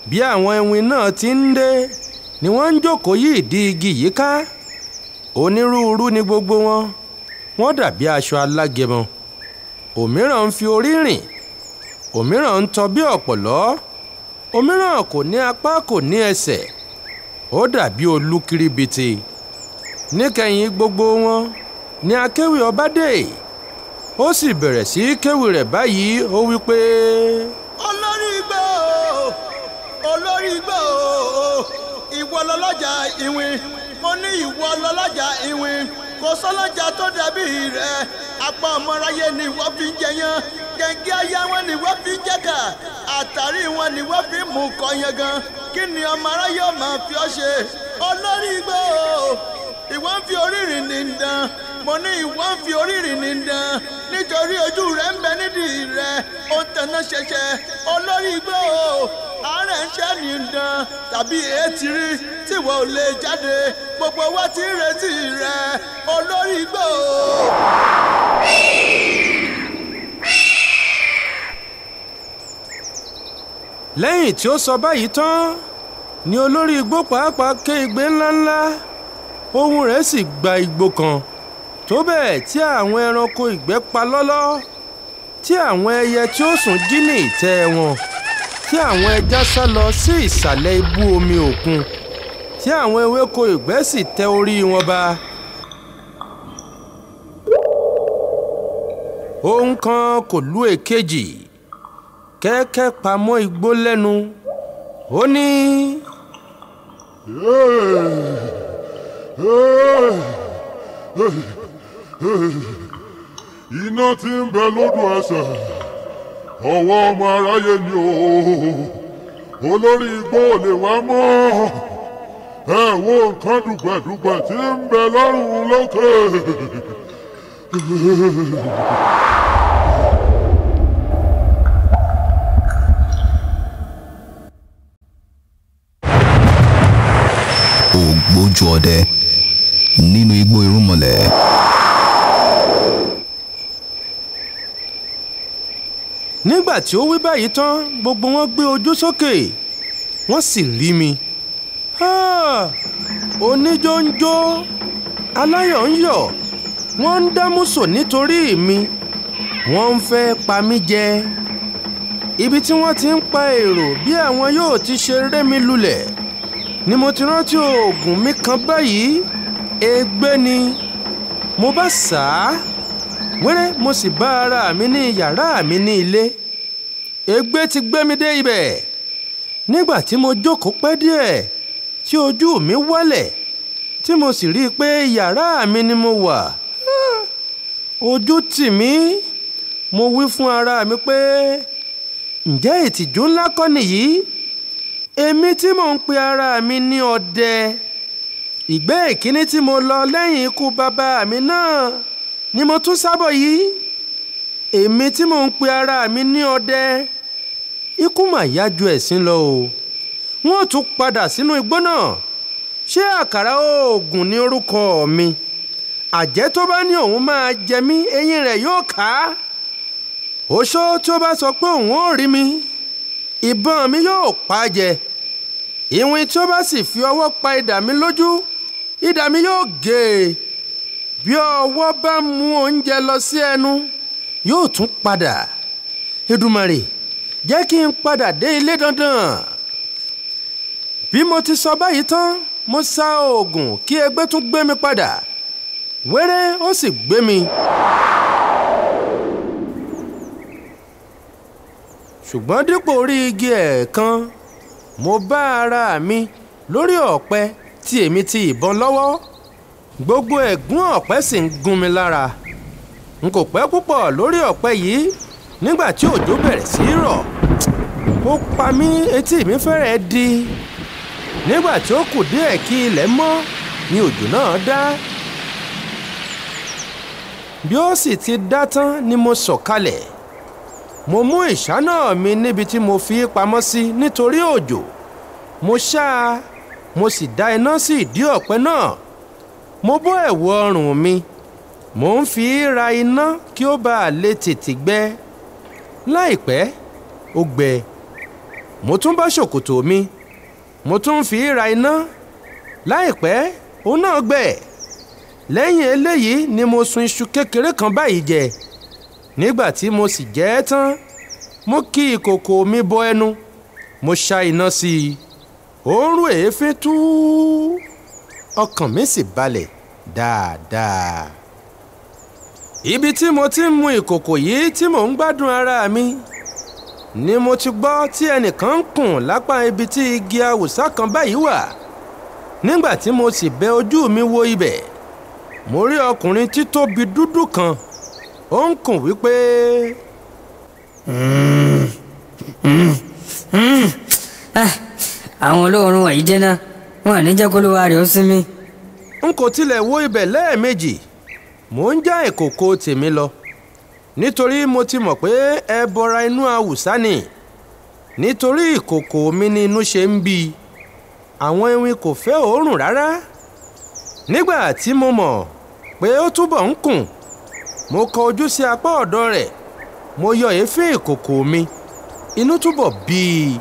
Bí àwọn ewin náà ti ń dé ni wọ́n ń jókòó yí ìdí igi yìí ká. Onírúurú ni gbogbo wọn. Wọ́n dàbí aṣọ alágẹmọ. Òmíràn ń fi orí rìn, òmíràn ń tọ bí ọ̀pọ̀lọ́, òmíràn kò ní apá kò ní ẹsẹ̀. Ó dàbí olúkiribiti. Níkẹyìn gbogbo wọn ni akéwì ọba dé. Ó sì bẹ̀rẹ̀ sí í kéwì rẹ̀ báyìí. Ó wí pé, olórí igbó, olórí igbó, ìwọ lọ́lọ́jà ìwìn. Mo ní ìwọ lọ́lọ́jà ìwìn. Kò sọ́lọ́jà tó dàbí rẹ̀. Apá ọmọráyé ni wọ́n fi ń jẹyán. Gẹ̀ǹgẹ̀ aya wọn ni wọ́n fi ń jẹ́kà. Àtàrí wọn ni wọ́n fi ń mú kọyan gan. Kí ni ọmọ aráyé máa fi ọ́ ṣe? Olórí igbó, ìwọ ń fi orí rìn ní dán. Mo ní ìwọ ń fi orí rìn ní dán. Nítorí ojú rẹ̀ ń bẹ nídìí rẹ̀. Ó ń tanná ṣẹṣẹ. Olórí igbó, àárẹ̀ ń ṣẹ́ ní dán. Tàbí ètí rí tí ìwọ ò lè jáde. Gbogbo wa ti ń retí rẹ̀. Olórí igbó. lẹ́yìn tí ó sọ báyìí tán ni olórí igbó pàápàá ké igbe ńláńlá. Ohùn rẹ̀ sì gba igbó kan tó bẹ́ẹ̀ tí àwọn ẹranko ìgbẹ́ pa lọ́lọ́, tí àwọn ẹyẹ tí ó sùn jí ní ìtẹ́ wọn, tí àwọn ẹja sá lọ sí ìsàlẹ̀ ibú omi òkun, tí àwọn ewéko ìgbẹ́ sì tẹ orí wọn ba. Ohun kan kò lú èkejì. Kẹ́kẹ́ pamọ́ igbó lẹ́nu. Ó ní, iná tí ń bẹ lódò ẹsẹ̀ ọwọ́ ọmọ aráyé ni o. Olórí igbó ò lè wá mọ́. Ẹ wo nǹkan dùgbẹ̀dùgbẹ̀ tí ń bẹ lọ́rùn lókè. Ògbójú ọdẹ nínú igbó irúnmọlẹ̀. nígbà tí ó wí báyìí tán gbogbo wọn gbé ojú sókè wọ́n sì rí mi. oníjó ń jó aláyọ̀ ń yọ̀ wọ́n ń dámúsò nítorí mi wọ́n ń fẹ́ pa mí jẹ. ibi tí wọ́n ti ń pa èrò bí àwọn yóò ti ṣe ré mi lulẹ̀ ni mo ti rántí oògùn mi kan báyìí ègbé ni. mo bá sá wẹ́rẹ́ mo sì bá ara mi ní yàrá mi ní ilé. ègbé ti gbé mi dé ibẹ̀. nígbà tí mo jókòó pẹ́ díẹ̀ tí ojú mi wálẹ̀ tí mo sì rí i pé yàrá mi ni mo wà. ojú tì mí mo wí fún ara mi pé ǹjẹ́ ìtìjú ńlá kọ́ nìyí? èmi tí mò ń pe ara mi ní ọdẹ. ìgbé ìkíní tí mo lọ lẹ́yìn ikú bàbá mi náà ni mo tún sábọ̀ yìí. èmi tí mò ń pe ara mi ní ọdẹ. ikú mà yá ju ẹ̀sín lọ o. wọ́n tún padà sínú igbó náà. ṣé àkàrà oògùn ní orúkọ mi? àjẹ́ tó bá ní òun máa jẹ mí eyín rẹ̀ yóò ká. oṣó tí ó bá sọ pé òun ò rí mi ìbọn mi yóò pa á jẹ. ìwìn tí ó bá sì fi ọwọ́ pa idà mi lójú idà mi yóò gé e. bí ọwọ́ bá mú oúnjẹ lọ sí ẹnu yóò tún padà. Èdùmàrè jẹ́ kí n padà dé ilé dandan. bí mo ti sọ báyìí tán mo sa oògùn kí ègbé tún gbé mi padà. wẹ́rẹ́ ó sì gbé mi. ṣùgbọ́n dípò orí igi ẹ̀ẹ̀kan mo bá ara mi lórí ọ̀pẹ tí èmi ti ìbọn lọ́wọ́. gbogbo ẹ̀gún ọ̀pẹ sì ń gún mi lára. n kò pẹ́ púpọ̀ lórí ọ̀pẹ yìí nígbà tí òjò bẹ̀rẹ̀ sí í rọ̀. ó pa mí etí mi fẹ́rẹ̀ẹ́ di. nígbà tí ó kù díẹ̀ kí ilẹ̀ mọ́ ni òjò náà dá. bí ó sì ti dá tán ni mo sọ̀kalẹ̀. mo mú ìṣáná mi níbi tí mo fi pamọ́ sí nítorí òjò. mo ṣá a mo sì dá iná sí ìdí ọ̀pẹ náà. mo bọ́ ẹ̀wù ọrùn mi. mo ń fi ra iná kí ó bàa lè tètè gbẹ. láìpẹ́ ó gbẹ. mo tún bá ṣòkòtò mi. mo tún ń fi ra iná. láìpẹ́ òun náà gbẹ. lẹ́yìn eléyìí ni mo sun iṣu kékeré kan báyìí jẹ. nígbà tí mo sì jẹ ẹ́ tán mo kí ìkòkò mi bọ ẹnu. mo ṣá iná sí i. òórùn èéfín tú. ọkàn mi sì balẹ̀ dáadáa. ibi tí mo ti ń mu ìkòkò yìí tí mò ń gbádùn ara mi ni mo ti gbọ́ tí ẹnìkan ń kùn lápá ibi tí igi awùsá kan báyìí wà. nígbà tí mo sì bẹ ojú mi wo ibẹ̀ mo rí ọkùnrin títóbi dúdú kan. ó ń kùn wípé. àwọn olóòórùn wọ̀nyí dẹ́nà wọn à ní jẹ́ kó lówó rẹ̀ ó sinmi. n kò tilẹ̀ wo ibẹ̀ lẹ́ẹ̀mejì. mò ń já ìkòkò tèmi lọ nítorí mo ti mọ̀ pé ẹbọra inú awùsá ni. nítorí ìkòkò mi ni inú ṣe ń bí i. àwọn ewin kò fẹ́ òórùn rárá. nígbà tí mo mọ̀ pé ó túbọ̀ ń kùn mo kọ ojú sí apá ọ̀dọ̀ rẹ̀. mo yọ èéfín ìkòkò mi. inú túbọ̀ bí i.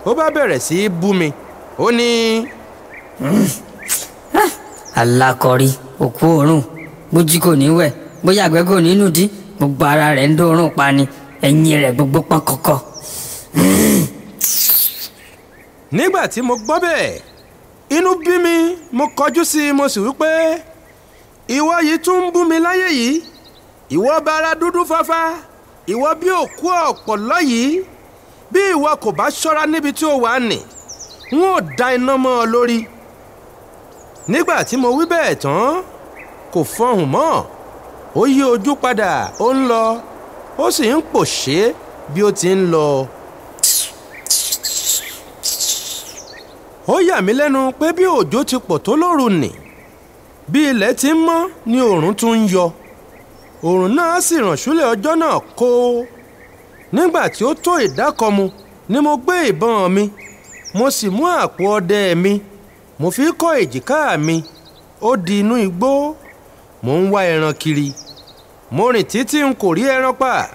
ó bá bẹ̀rẹ̀ sí í bú mi. ó ní. alákọ̀rí òkú òórùn bójú kò ní wẹ̀ bóyá àgbẹ̀ kò ní nùdí gbogbo ara rẹ̀ ń dòórùn pa ni ẹ̀yìn rẹ̀ gbogbo pọ́n kọ̀kọ̀. nígbà tí mo gbọ́ bẹ́ẹ̀ inú bí mi mo kọjú sí i mo sì wí pé ìwọ yìí tún ń bú mi láyé yìí. ìwọ bara dúdú fáfá ìwọ bí òkú ọ̀pọ̀lọ́ yìí. bí ìwọ kò bá ṣọ́ra níbi tí ó wà nì n ó da iná mọ́ ọ lórí. nígbà tí mo wí bẹ́ẹ̀ tán kò fọhùn mọ́. ó yí ojú padà ó ń lọ ó sì ń pòṣé bí ó ti ń lọ. ó yà mí lẹ́nu pé bí òjò ti pọ̀ tó lóru nì bí ilẹ̀ ti ń mọ́ ni oòrùn tún ń yọ. oòrùn náà sì ràn ṣúlẹ̀ ọjọ́ náà kó. nígbà tí ó tó ìdákọ̀mu ni mo gbé ìbọn mi mo sì mú àpò ọdẹ mi mo fi kọ́ èjìká mi ó di inú igbó. Mo ń wá ẹran kiri. Mo rìn títí n kò rí ẹran pa.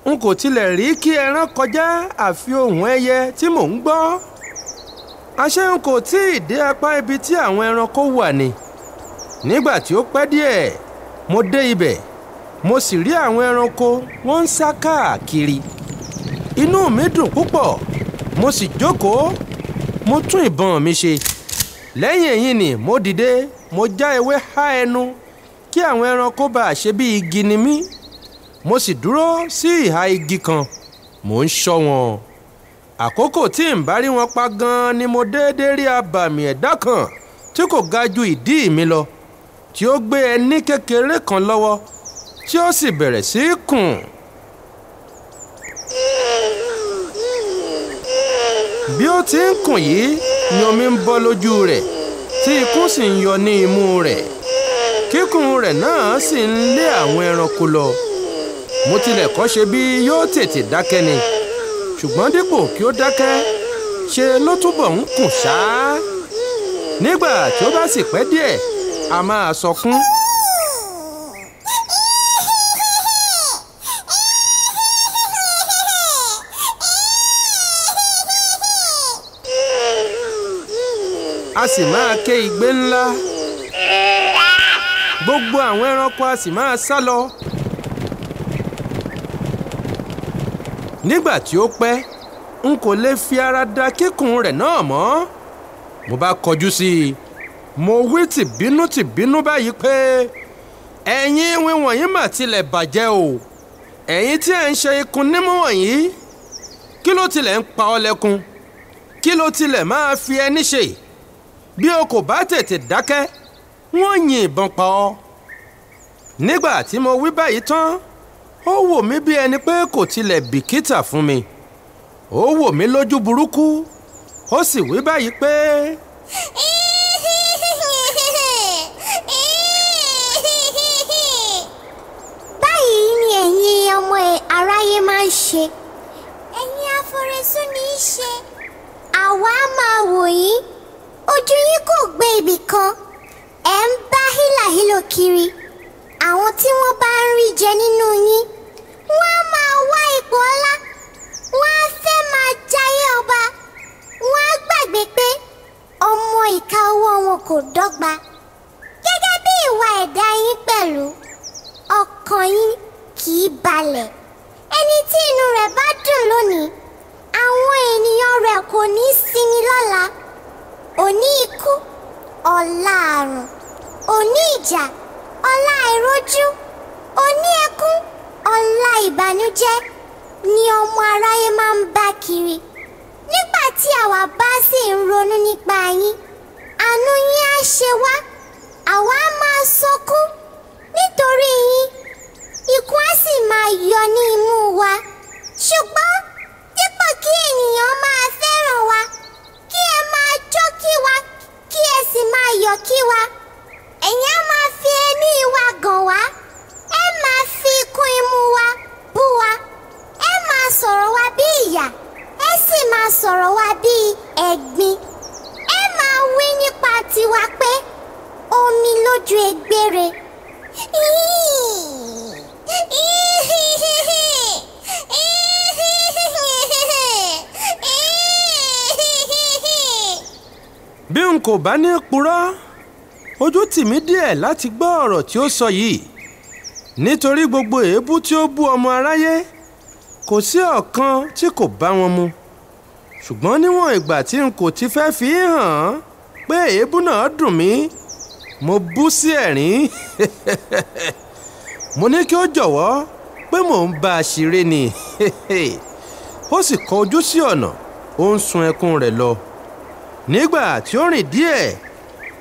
N kò tilẹ̀ rí kí ẹran kọjá àfi ohùn ẹyẹ tí mò ń gbọ́. Àṣé n kò tí ì dé apá ibi tí àwọn ẹranko wà ni. Nígbà tí ó pẹ́ díẹ̀, mo dé ibẹ̀. Mo sì rí àwọn ẹranko wọ́n ń sá káàkiri. Inú mi dùn púpọ̀. Mo sì jókòó. Mo tún ìbọn mi ṣe. Lẹ́yìn èyí ni mo dìde. Mo já ewé há ẹnu kí àwọn ẹranko bá ṣe bí igi ni mí. Mo sì dúró sí ìhà igi kan. Mo ń ṣọ́ wọn. Àkókò tí n bá rí wọn pa gan-an ni mo déédéé rí abàmì ẹ̀dá kan tí kò ga ju ìdí mi lọ, tí ó gbé ẹní kékeré kan lọ́wọ́, tí ó sì bẹ̀rẹ̀ sí í kùn. Bí ó ti ń kùn yìí ni omi ń bọ́ lójú rẹ̀, tí ikún sì ń yọ ní imú rẹ̀. Kíkùn rẹ̀ náà sì ń lé àwọn ẹranko lọ. Mo tilẹ̀ kọ́ ṣe bí yóò tètè dákẹ́ ni, ṣùgbọ́n dípò kí ó dákẹ́, ṣe ló túbọ̀ ń kùn ṣáá. Nígbà tí ó bá sì pẹ́ díẹ̀, a máa sọkún. A sì máa ké igbe ńlá. Gbogbo àwọn ẹranko a sì máa sá lọ. Nígbà tí ó pẹ́, n kò lè fi ara da kíkùn rẹ̀ náà mọ́. Mo bá kọjú sí i. Mo wí tìbínú báyìí pé ẹ̀yin ìwìn wọ̀nyí mà tilẹ̀ bàjẹ́ o. Ẹ̀yin tí ẹ̀ ń ṣe ikùn nímú wọ̀nyí, kí ló tilẹ̀ ń pa ọ́ lẹ́kún? Kí ló tilẹ̀ máa fi ẹní ṣe? Bí o kò bá tètè dákẹ́, wọ́n yin ìbọn pa ọ́. Nígbà tí mo wí báyìí tán, ó wò mí bí ẹni pé kò tilẹ̀ bìkítà fún mi. Ó wò mí lójú burúkú. Ó sì wí báyìí pé báyìí ni ẹ̀yin ọmọ aráyé máa ń ṣe. Ẹ̀yin afọrẹsùn ní í ṣe. Àwa máa wò yín. Ojú yín kò gbé ibì kan. Ẹ̀ ń bá hílàhílò kiri. Àwọn tí wọ́n bá ń rí jẹ nínú yín, wọ́n á máa wá ipò ọlá. Wọ́n á fẹ́ máa jayé ọba. Wọ́n á gbàgbé pé ọmọ ìka ọwọ́ wọn kò dọ́gba. Gẹ́gẹ́ bí ìwà ẹ̀dá yín pẹ̀lú, ọkàn yín kì í balẹ̀. Ẹni tí inú rẹ̀ bá dùn lónìí, àwọn ènìyàn rẹ̀ kò ní sinmi lọ́la. Òní ikú, ọ̀la àrùn. Òní ìjà, ọ̀la àìrójú. Òní ẹkún, ọ̀la ìbànújẹ́ ni ọmọ aráyé máa ń bá kiri. Nígbà tí àwa bá sì ń ronú nípa yín, àánú yín á ṣe wá. Àwa á máa sọkún nítorí yín. Ikún á sì máa yọ ní imú wa. Ṣùgbọ́n dípò kí ènìyàn máa fẹ́ràn wa, kí ẹ máa jó kí wa, kí ẹ sì máa yọ̀ kí wa, ẹ̀yin á máa fi ẹní wa gàn wá. Ẹ máa fi ikún imú wa bú wa. Ẹ máa sọ̀rọ̀ wa bí ìyà. Ẹ sì máa sọ̀rọ̀ wa bí ẹ̀gbin. Ẹ máa wí nípa tiwa pé omi lójú egbére. bí n kò bá ní purọ́, ojú tì mí díẹ̀ láti gbọ́ ọ̀rọ̀ tí ó sọ yìí. Nítorí gbogbo èébú tí ó bú ọmọ aráyé, kò sí ọ̀kan tí kò bá wọn mu. Ṣùgbọ́n níwọ̀n ìgbà tí n kò ti fẹ́ fi hàn pé èébú náà dùn mí, mo bú sí ẹ̀rín. Mo ní kí ó jọ̀wọ́ pé mò ń bá a ṣeré ni. Ó sì kọ ojú sí ọ̀nà, ó ń sun ẹkún rẹ̀ lọ. Nígbà tí ó rìn díẹ̀,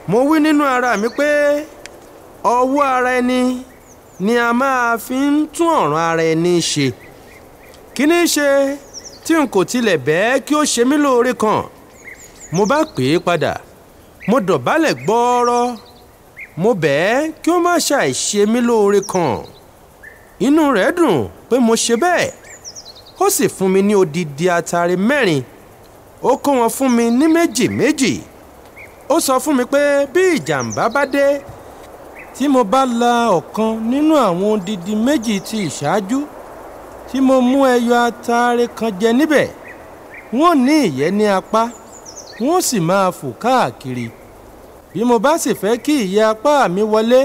mo wí nínú ara mi pé ọwọ́ ara ẹni ni a máa fi ń tún ọ̀ràn ara ẹni ṣe. Kí ní ṣe tí n kò tilẹ̀ bẹ́ẹ̀ kí ó ṣe mí lóore kan? Mo bá pè é padà. Mo dọ̀bálẹ̀ gbọ́ọ́rọ́. Mo bẹ̀ ẹ́ kí ó má ṣàì ṣe mí lóore kan. Inú rẹ̀ dùn pé mo ṣe bẹ́ẹ̀. Ó sì fún mi ní odidi atare 4. Ó kó wọn fún mi ní méjì méjì. ó sọ fún mi pé bí ìjàmbá bá dé tí mo bá la ọ̀kan nínú àwọn odidi méjì ti ìṣáájú tí mo mú ẹyọ ataare kan jẹ níbẹ̀, wọ́n ní ìyẹ́ ní apá, wọ́n sì máa fò káàkiri. Bí mo bá sì fẹ́ kí ìyẹ́ apá mi wọlé,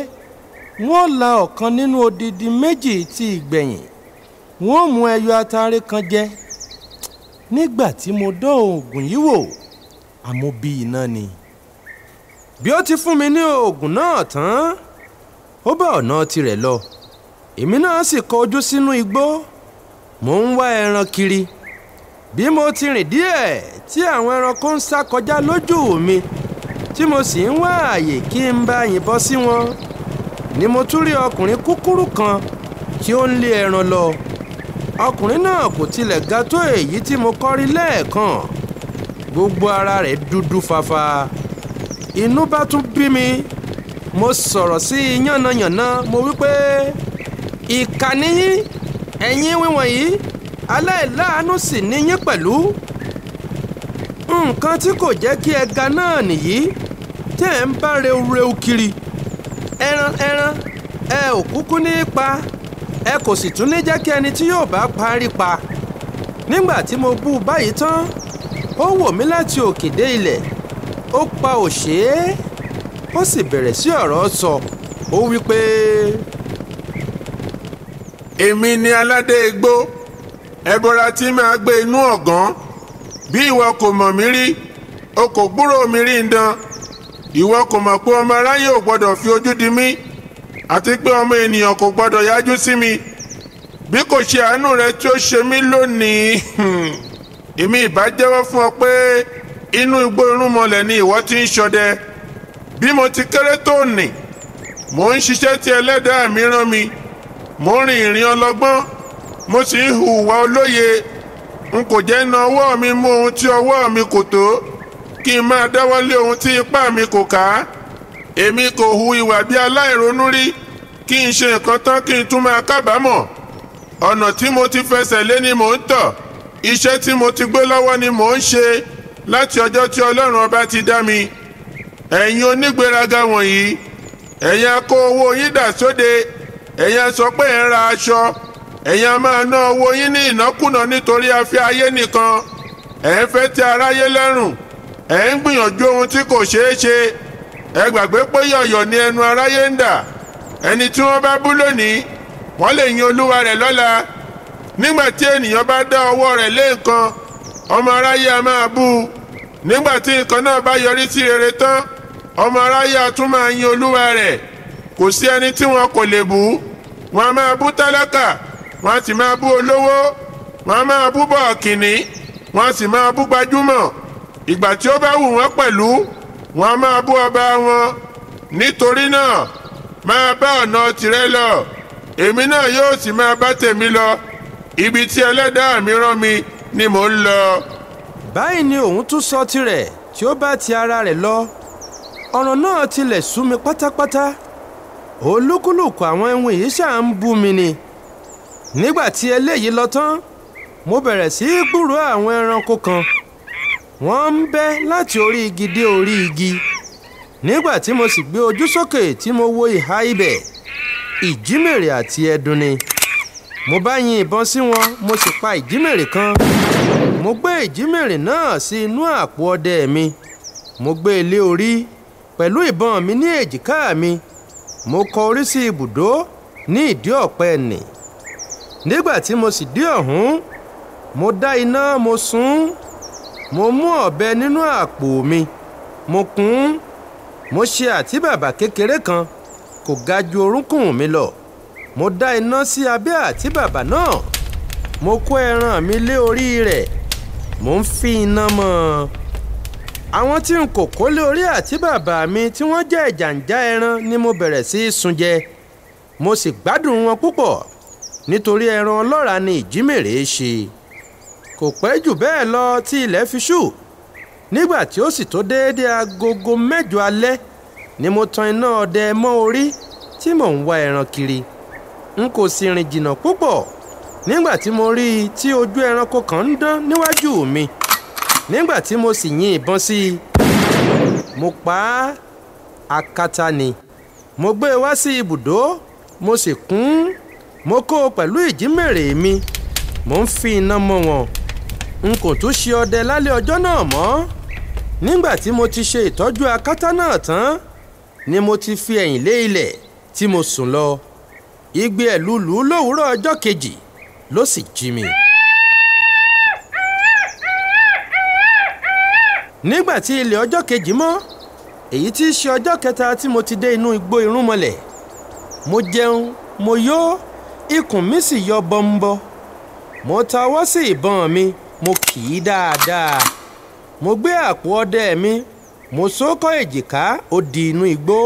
wọ́n la ọ̀kan nínú odidi méjì ti ìgbẹ̀yìn, wọ́n mú ẹyọ ataare kan jẹ. Nígbà tí mo dán oògùn yìí wò, àmúbí iná ni. Bí ó ti fún mi ní oògùn náà tán, ó bá ọ̀nà tirẹ̀ lọ. Èmi náà sì kọ ojú sínú igbó, mò ń wá ẹran kiri. Bí mo ti rìn díẹ̀ tí àwọn ẹranko ń sá kọjá lójú mi, tí mo sì ń wá àyè kí n bá yìnbọn sí wọn, ni mo tún rí ọkùnrin kúkúrú kan tí ó ń lé ẹran lọ. Ọkùnrin náà kò tilẹ̀ ga tó èyí tí mo kọ́ rí lẹ́ẹ̀kan. Gbogbo ara rẹ̀ dúdú fafa. Inú bá tún bí mi. Mo sọ̀rọ̀ sí i yánnayànna, mo wí pé ìkà ni yín, ẹ̀yin wíwọ̀nyí, aláìláàánú sì ni yín pẹ̀lú. Nǹkan tí kò jẹ́ kí ẹ ga náà nìyí tẹ́ ẹ̀ ń bá reu kiri. Ẹran ẹ ò kúkú ní í pa, ẹ kò sì tún ní jẹ́ kí ẹni tí yóò bá parí pa. Nígbà tí mo bú u báyìí tán, ó wò mí láti òkè dé ilẹ̀, ó pa òṣè, ó sì bẹ̀rẹ̀ sí ọ̀rọ̀ sọ. Ó wí pé èmi ni aládé igbó, ẹbọra tí máa gbé inú ọ̀gán. Bí ìwọ kò mọ̀ mí rí, o kò gbúrò mi rí ndan. Ìwọ kò mọ̀ pé ọmọ aráyé ò gbọ́dọ̀ fi ojú di mí, àti pé ọmọ ènìyàn kò gbọ́dọ̀ yájú sí mi. Bí kò ṣe àánú rẹ tí ó ṣe mí lónìí, èmi ìbá jẹ́wọ́ fún ọ pé inú igbó irúnmọlẹ̀ ni ìwọ ti ń ṣọdẹ. Bí mo ti kéré tó nì, mò ń ṣiṣẹ́ tí ẹlẹ́dàá mi rán mi. Mo ń rin ìrìn ọlọ́gbọ́n, mo sì ń hùwà olóye. N kò jẹ́ na ọwọ́ mi mú ohun tí ọwọ́ mi kò tó, kí n máa dáwọ́ lé ohun tí ipá mi kò ká. Èmi kò hu ìwà bí aláìronú rí, kí n ṣe nǹkan tán kí n tún máa kábàámọ̀. Ọ̀nà tí mo ti fẹsẹ̀ lé ni mò ń tọ̀, iṣẹ́ tí mo ti gbé lọ́wọ́ ni mò ń ṣe láti ọjọ́ tí Ọlọ́run ọba ti dá mi. Ẹ̀yin onígbéraga wọ̀nyí, ẹ̀yin a kó owó yín dà sóde, ẹ̀yin a sọ pé ẹ̀ ń ra aṣọ, ẹ̀yin a máa ná owó yín ní ìnákúnà nítorí afẹ́ ayé nìkan. Ẹ̀ ń fẹ́ tẹ́ aráyé lẹ́rùn, ẹ̀ ń gbìyànjú ohun tí kò ṣeé ṣe. Ẹ gbàgbé pé yọ̀yọ̀ ni ẹnu aráyé ń dà. Ẹni tí wọ́n bá bú lónìí, wọ́n lè yin olúwa rẹ̀ lọ́la. Nígbà tí ènìyàn bá dá ọwọ́ rẹ̀ lé nǹkan, ọmọ aráyé a máa bú u. Nígbà tí nǹkan náà bá yọrí sí rere tán, ọmọ aráyé a tún máa yin olúwa rẹ̀. Kò sí ẹni tí wọn kò lè bú. Wọn a máa bú tálákà, wọn a sì máa bú olówó, wọn a máa bú bọ̀ọ̀kìnní, wọn a sì máa bú gbajúmọ̀. Ìgbà tí ó bá wù wọ́n pẹ̀lú, wọn a máa bú ọba wọn. Nítorí náà, máa bá ọ̀nà tìrẹ lọ, èmi náà yóò sì máa bá tèmi lọ. Ibi tí ẹlẹ́dàá mi rán mi ni mò ń lọ. Báyìí ni òun tún sọ tirẹ̀ tí ó bá ti ara rẹ̀ lọ. Ọ̀rọ̀ náà tilẹ̀ sú mi pátápátá. Olúkúlùkù àwọn ẹ̀wọ̀n yìí ṣáà ń bú mi ni. Nígbà tí eléyìí lọ tán, mo bẹ̀rẹ̀ sí í gbúròó àwọn ẹranko kan. Wọ́n ń bẹ́ láti orí igi dé orí igi. Nígbà tí mo sì gbé ojú sókè tí mo wo ìhà ibẹ̀, ìjímèrè àti ẹdun ni. Mo bá yin ìbọn sí wọn, mo sì pa ìjímèrè kan. Mo gbé ìjímèrè náà sí inú àpò ọdẹ mi. Mo gbé e lé orí pẹ̀lú ìbọn mi ní èjìká mi. Mo kọ orí sí ibùdó ní ìdí ọ̀pẹ nì. Nígbà tí mo sì dé ọ̀hún, mo dá iná, mo sun. Mo mú ọ̀bẹ nínú àpò mi, mo kùn. Mo ṣe àtíbàbà kékeré kan, kò ga ju orúnkún mi lọ. Mo dá iná sí abẹ́ àtíbàbà náà. Mo kó ẹran mi lé orí rẹ̀, mo ń fi iná mọ́ ọ. Àwọn tí n kò kó lé orí àtíbàbà mi tí wọ́n jẹ́ ìjàǹjà ẹran ni mo bẹ̀rẹ̀ sí í sun jẹ. Mo sì gbádùn wọn púpọ̀ nítorí ẹran ọlọ́ràá ni ìjímèrè ṣe. Kò pẹ́ jù bẹ́ẹ̀ lọ tí ilẹ̀ fi ṣú. Nígbà tí ó sì tó déédé agogo 8 alẹ́ ni mo tan iná ọdẹ mọ́ orí tí mò ń wá ẹran kiri. N kò sì rìn jìnnà púpọ̀ nígbà tí mo rí i tí ojú ẹranko kan ń dán níwájú mi. Nígbà tí mo sì yin ìbọn sí i, mo pa á. Akátá ni. Mo gbé e wá sí ibùdó, mo sì kún, mo kó o pẹ̀lú ìjímèrè mi. Mo ń fi iná mọ́ wọn. N kò tún ṣe ọdẹ lálẹ́ ọjọ́ náà mọ́. Nígbà tí mo ti ṣe ìtọ́jú akátá náà tán ni mo ti fi ẹ̀yìn lé ilẹ̀ tí mo sùn lọ. Igbe ẹ̀lúlù lówùúrọ̀ ọjọ́ kejì ló sì jí mi. Nígbà tí ilẹ̀ ọjọ́ kejì mọ́, èyí tí í ṣe ọjọ́ kẹta tí mo ti dé inú igbó irúnmọlẹ̀, mo jẹun, mo yó, ikùn mi sì yọ bọ́ńbọ́. Mo ta ọwọ́ sí ìbọn mi, mo kì í dáadáa. Mo gbé àpò ọdẹ mi, mo so kọ́ èjìká, ó di inú igbó.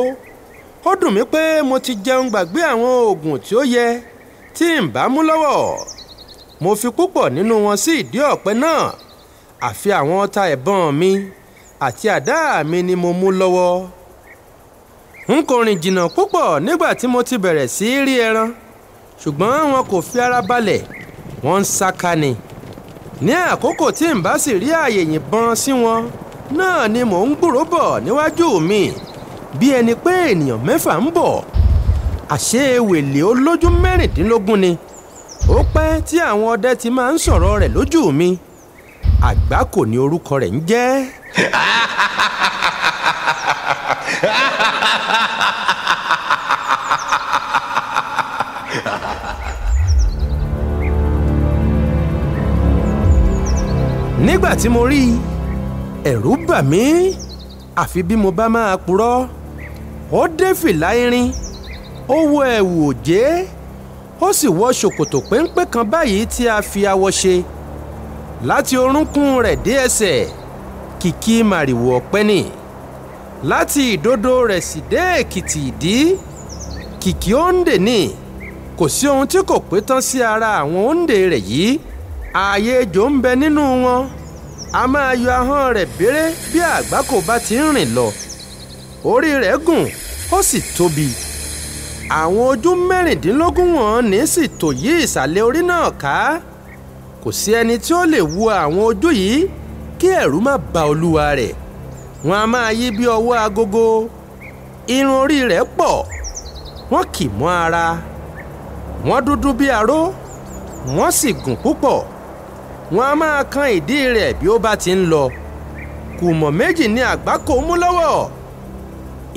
Ó dùn mí pé mo ti jẹun gbàgbé àwọn oògùn tí ó yẹ tí n bá mú lọ́wọ́. Mo fi púpọ̀ nínú wọn sí ìdí ọ̀pẹ náà. Àfi àwọn ọta ìbọn mi àti àdá mi ni mo mú lọ́wọ́. N kò rìn jìnnà púpọ̀ nígbà tí mo ti bẹ̀rẹ̀ sí í rí ẹran, ṣùgbọ́n wọn kò fi ara balẹ̀, wọ́n ń sáká ni. Ní àkókò tí n bá sì rí ààyè yìnbọn sí wọn, náà ni mò ń gbúrò bọ̀ níwájú mi bí ẹni pé ènìyàn 6 ń bọ̀. Àṣé ewèlé olójú 16 ni. Ó pẹ́ tí àwọn ọdẹ ti máa ń sọ̀rọ̀ rẹ̀ lójú mi. Àgbákò ni orúkọ rẹ̀ ń jẹ́. Nígbà tí mo rí i, ẹ̀rù bà mí, àfi bí mo bá máa purọ́. Ó dé fìlà irin, ó wọ ẹ̀wù òjé, ó sì wọ ṣòkòtò péńpé kan báyìí tí a fi awọ ṣe. Láti orúnkún rẹ̀ dé ẹsẹ̀, kìkì màrìwò ọ̀pẹ ni. Láti ìdodo rẹ̀ sì dé èkìtì ìdí, kìkì òǹdè ni. Kò sí ohun tí kò pé tán sí ara àwọn òǹdè rẹ̀ yìí. Ààyè ejò ń bẹ nínú wọn. A máa yọ ahọ́n rẹ̀ béré bí àgbákò bá ti ń rìn lọ. Orí rẹ̀ gùn, ó sì tóbi. Àwọn ojú 16 wọn ní sì tò yí ìsàlẹ̀ orí náà ká. Kò sí ẹni tí ó lè wo àwọn ojú yìí kí ẹ̀rù má ba olúwa rẹ̀. Wọ́n a máa yí bí ọwọ́ agogo. Irun orí rẹ̀ pọ̀, wọ́n kì mọ́ ara. Wọ́n dúdú bí aró, wọ́n sì gùn púpọ̀. Wọ́n a máa kan ìdí rẹ̀ bí ó bá ti ń lọ. Kùmọ̀ 2 ni àgbákò mú lọ́wọ́.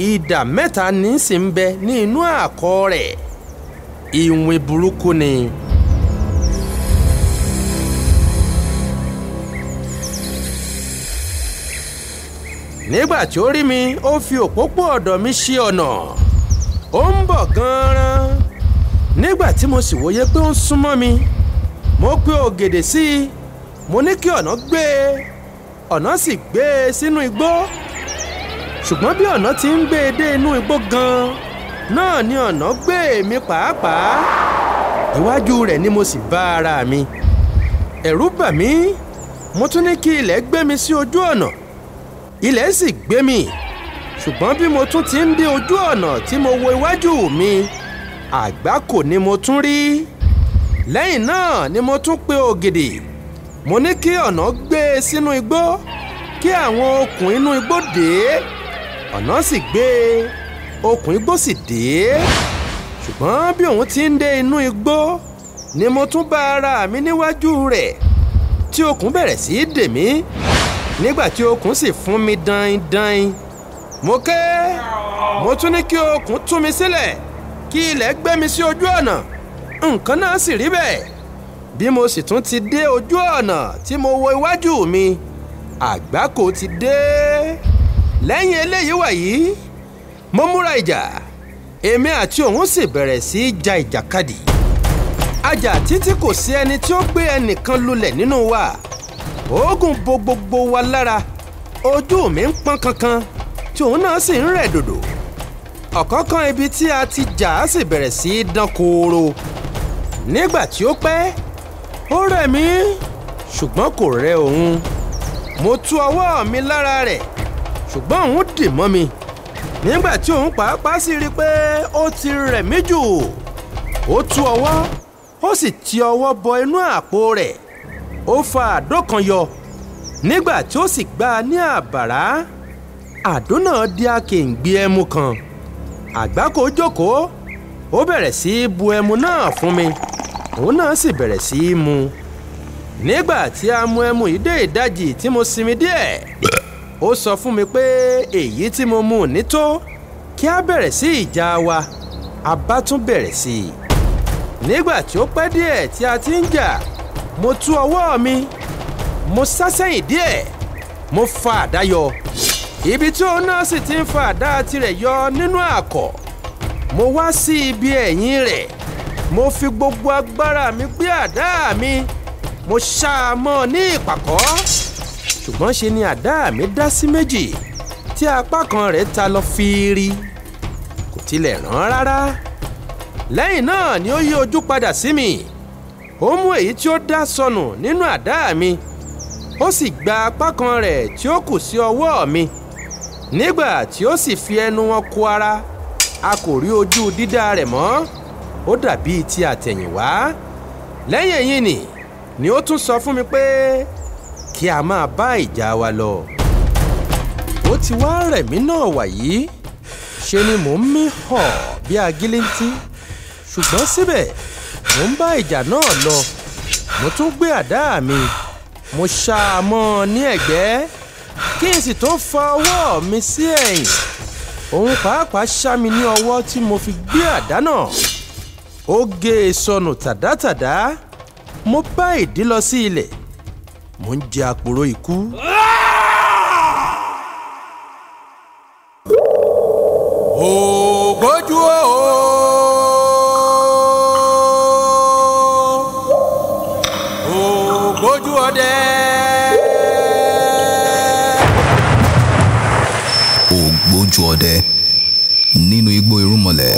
Idà 3 ní sì ń bẹ ní inú àkọ̀ rẹ̀. Ìwìn burúkú ni. Nígbà tí ó rí mi, ó fi òpópó ọ̀dọ̀ mi ṣe ọ̀nà. Ó ń bọ̀ gan-an. Nígbà tí mo sì wòye pé ó ń súnmọ́ mi, mo pe ògèdè sí i. Mo ní kí ọ̀nà gbé e. Ọ̀nà sì gbé e sínú igbó. Ṣùgbọ́n bí ọ̀nà ti ń gbé e dé inú igbó gan-an, náà ni ọ̀nà gbé mi pàápàá. Iwájú rẹ̀ ni mo sì bá ara mi. Ẹ̀rù bà mí. Mo tún ní kí ilẹ̀ gbé mi sí ojú ọ̀nà. Ilẹ̀ sì gbé mi. Ṣùgbọ́n bí mo tún ti ń dé ojú ọ̀nà tí mo wo iwájú mi, àgbákò ni mo tún rí. Lẹ́yìn náà ni mo tún pe ògèdè. Mo ní kí ọ̀nà gbé e sínú igbó, kí àwọn okùn inú igbó dé. Ọ̀nà sì gbé e, okùn igbó sì dé. Ṣùgbọ́n bí òun ti ń dé inú igbó ni mo tún bá ara mi níwájú rẹ̀ tí okùn bẹ̀rẹ̀ sí í dè mí. Nígbà tí okùn sì fún mi dain-dain, mo ké. Mo tún ní kí okùn tú mi sílẹ̀, kí ilẹ̀ gbé mi sí ojú ọ̀nà. Nǹkan náà sì rí bẹ́ẹ̀. Bí mo sì tún ti dé ojú ọ̀nà tí mo wo iwájú mi, àgbákò ti dé. Lẹ́yìn eléyìí wàyí, mo múra ìjà. Èmi àti òun sì bẹ̀rẹ̀ sí í ja ìjàkadì. A jà títí kò sí ẹni tí ó gbé ẹnìkan lulẹ̀ nínú wa. Oògùn bo gbogbo wa lára. Ojú mi ń pọ́n kankan, tí òun náà sì ń rẹ̀ dòdò. Ọ̀kánkán ibi tí a ti jà á sì bẹ̀rẹ̀ sí í dán kooro. Nígbà tí ó pẹ́, ó rẹ̀ mí, ṣùgbọ́n kò rẹ̀ òun. Mo tú ọwọ́ mi lára rẹ̀, ṣùgbọ́n òun dì mọ́ mi. Nígbà tí òun pàápàá sì rí pé ó ti rẹ̀ mí jù, ó tú ọwọ́, ó sì ti ọwọ́ bọ inú àpò rẹ̀. Ó fa àdó kan yọ. Nígbà tí ó sì gbá a ní àbàrá, àdó náà di akèǹgbẹ ẹmu kan. Àgbákò jókòó, ó bẹ̀rẹ̀ sí í bu ẹmu náà fún mi, òun náà sì bẹ̀rẹ̀ sí í mu. Nígbà tí a mu ẹmu yìí dé ìdajì tí mo sinmi díẹ̀, ó sọ fún mi pé èyí tí mo mu ní tó, kí a bẹ̀rẹ̀ sí ìjà wa. A bá tún bẹ̀rẹ̀ sí i. Nígbà tí ó pẹ́ díẹ̀ tí a ti ń jà, mo tú ọwọ́ mi, mo sá sẹ́yìn díẹ̀, mo fa àdá yọ. Ibi tí òun náà sì ti ń fa àdá tirẹ̀ yọ nínú àkọ̀, mo wá sí ibi ẹ̀yìn rẹ̀, mo fi gbogbo agbára mi gbé àdá mi, mo ṣá a mọ́ ní ìpàkọ́. Ṣùgbọ́n ṣe ni àdá mi dá sí méjì, tí apá kan rẹ̀ ta lọ fiiri, kò tilẹ̀ rán rárá. Lẹ́yìn náà ni ó yí ojú padà sí mi, ó mú èyí tí ó dá sọnù nínú àdá mi, ó sì gba apá kan rẹ̀ tí ó kù sí ọwọ́ mi. Nígbà tí ó sì fi ẹnu wọn kó ara, a kò rí ojú dídá rẹ̀ mọ́, ó dàbí ti àtẹ̀yìnwá. Lẹ́yìn èyí ni ó tún sọ fún mi pé kí a máa bá ìjà wa lọ. Ó ti wá rẹ̀ mí náà wàyí, ṣe ni mò ń mí họ̀ bí agílíntí, ṣùgbọ́n síbẹ̀ mò ń bá ìjà náà lọ. Mo tún gbé àdá mi, mo ṣá a mọ́ ní ẹ̀gbẹ́, kí n sì tó fa ọwọ́ mi sí ẹ̀yìn. Òun pàápàá ṣá mi ní ọwọ́ tí mo fi gbé àdá náà. Ó gé e sọnù tàdátàdá. Mo bá ìdí lọ sí ilẹ̀, mo ń jẹ àpòrò ikú. Ògbójú o. Ògbójú ọdẹ. Ògbójú ọdẹ nínú igbó Irúnmọlẹ̀.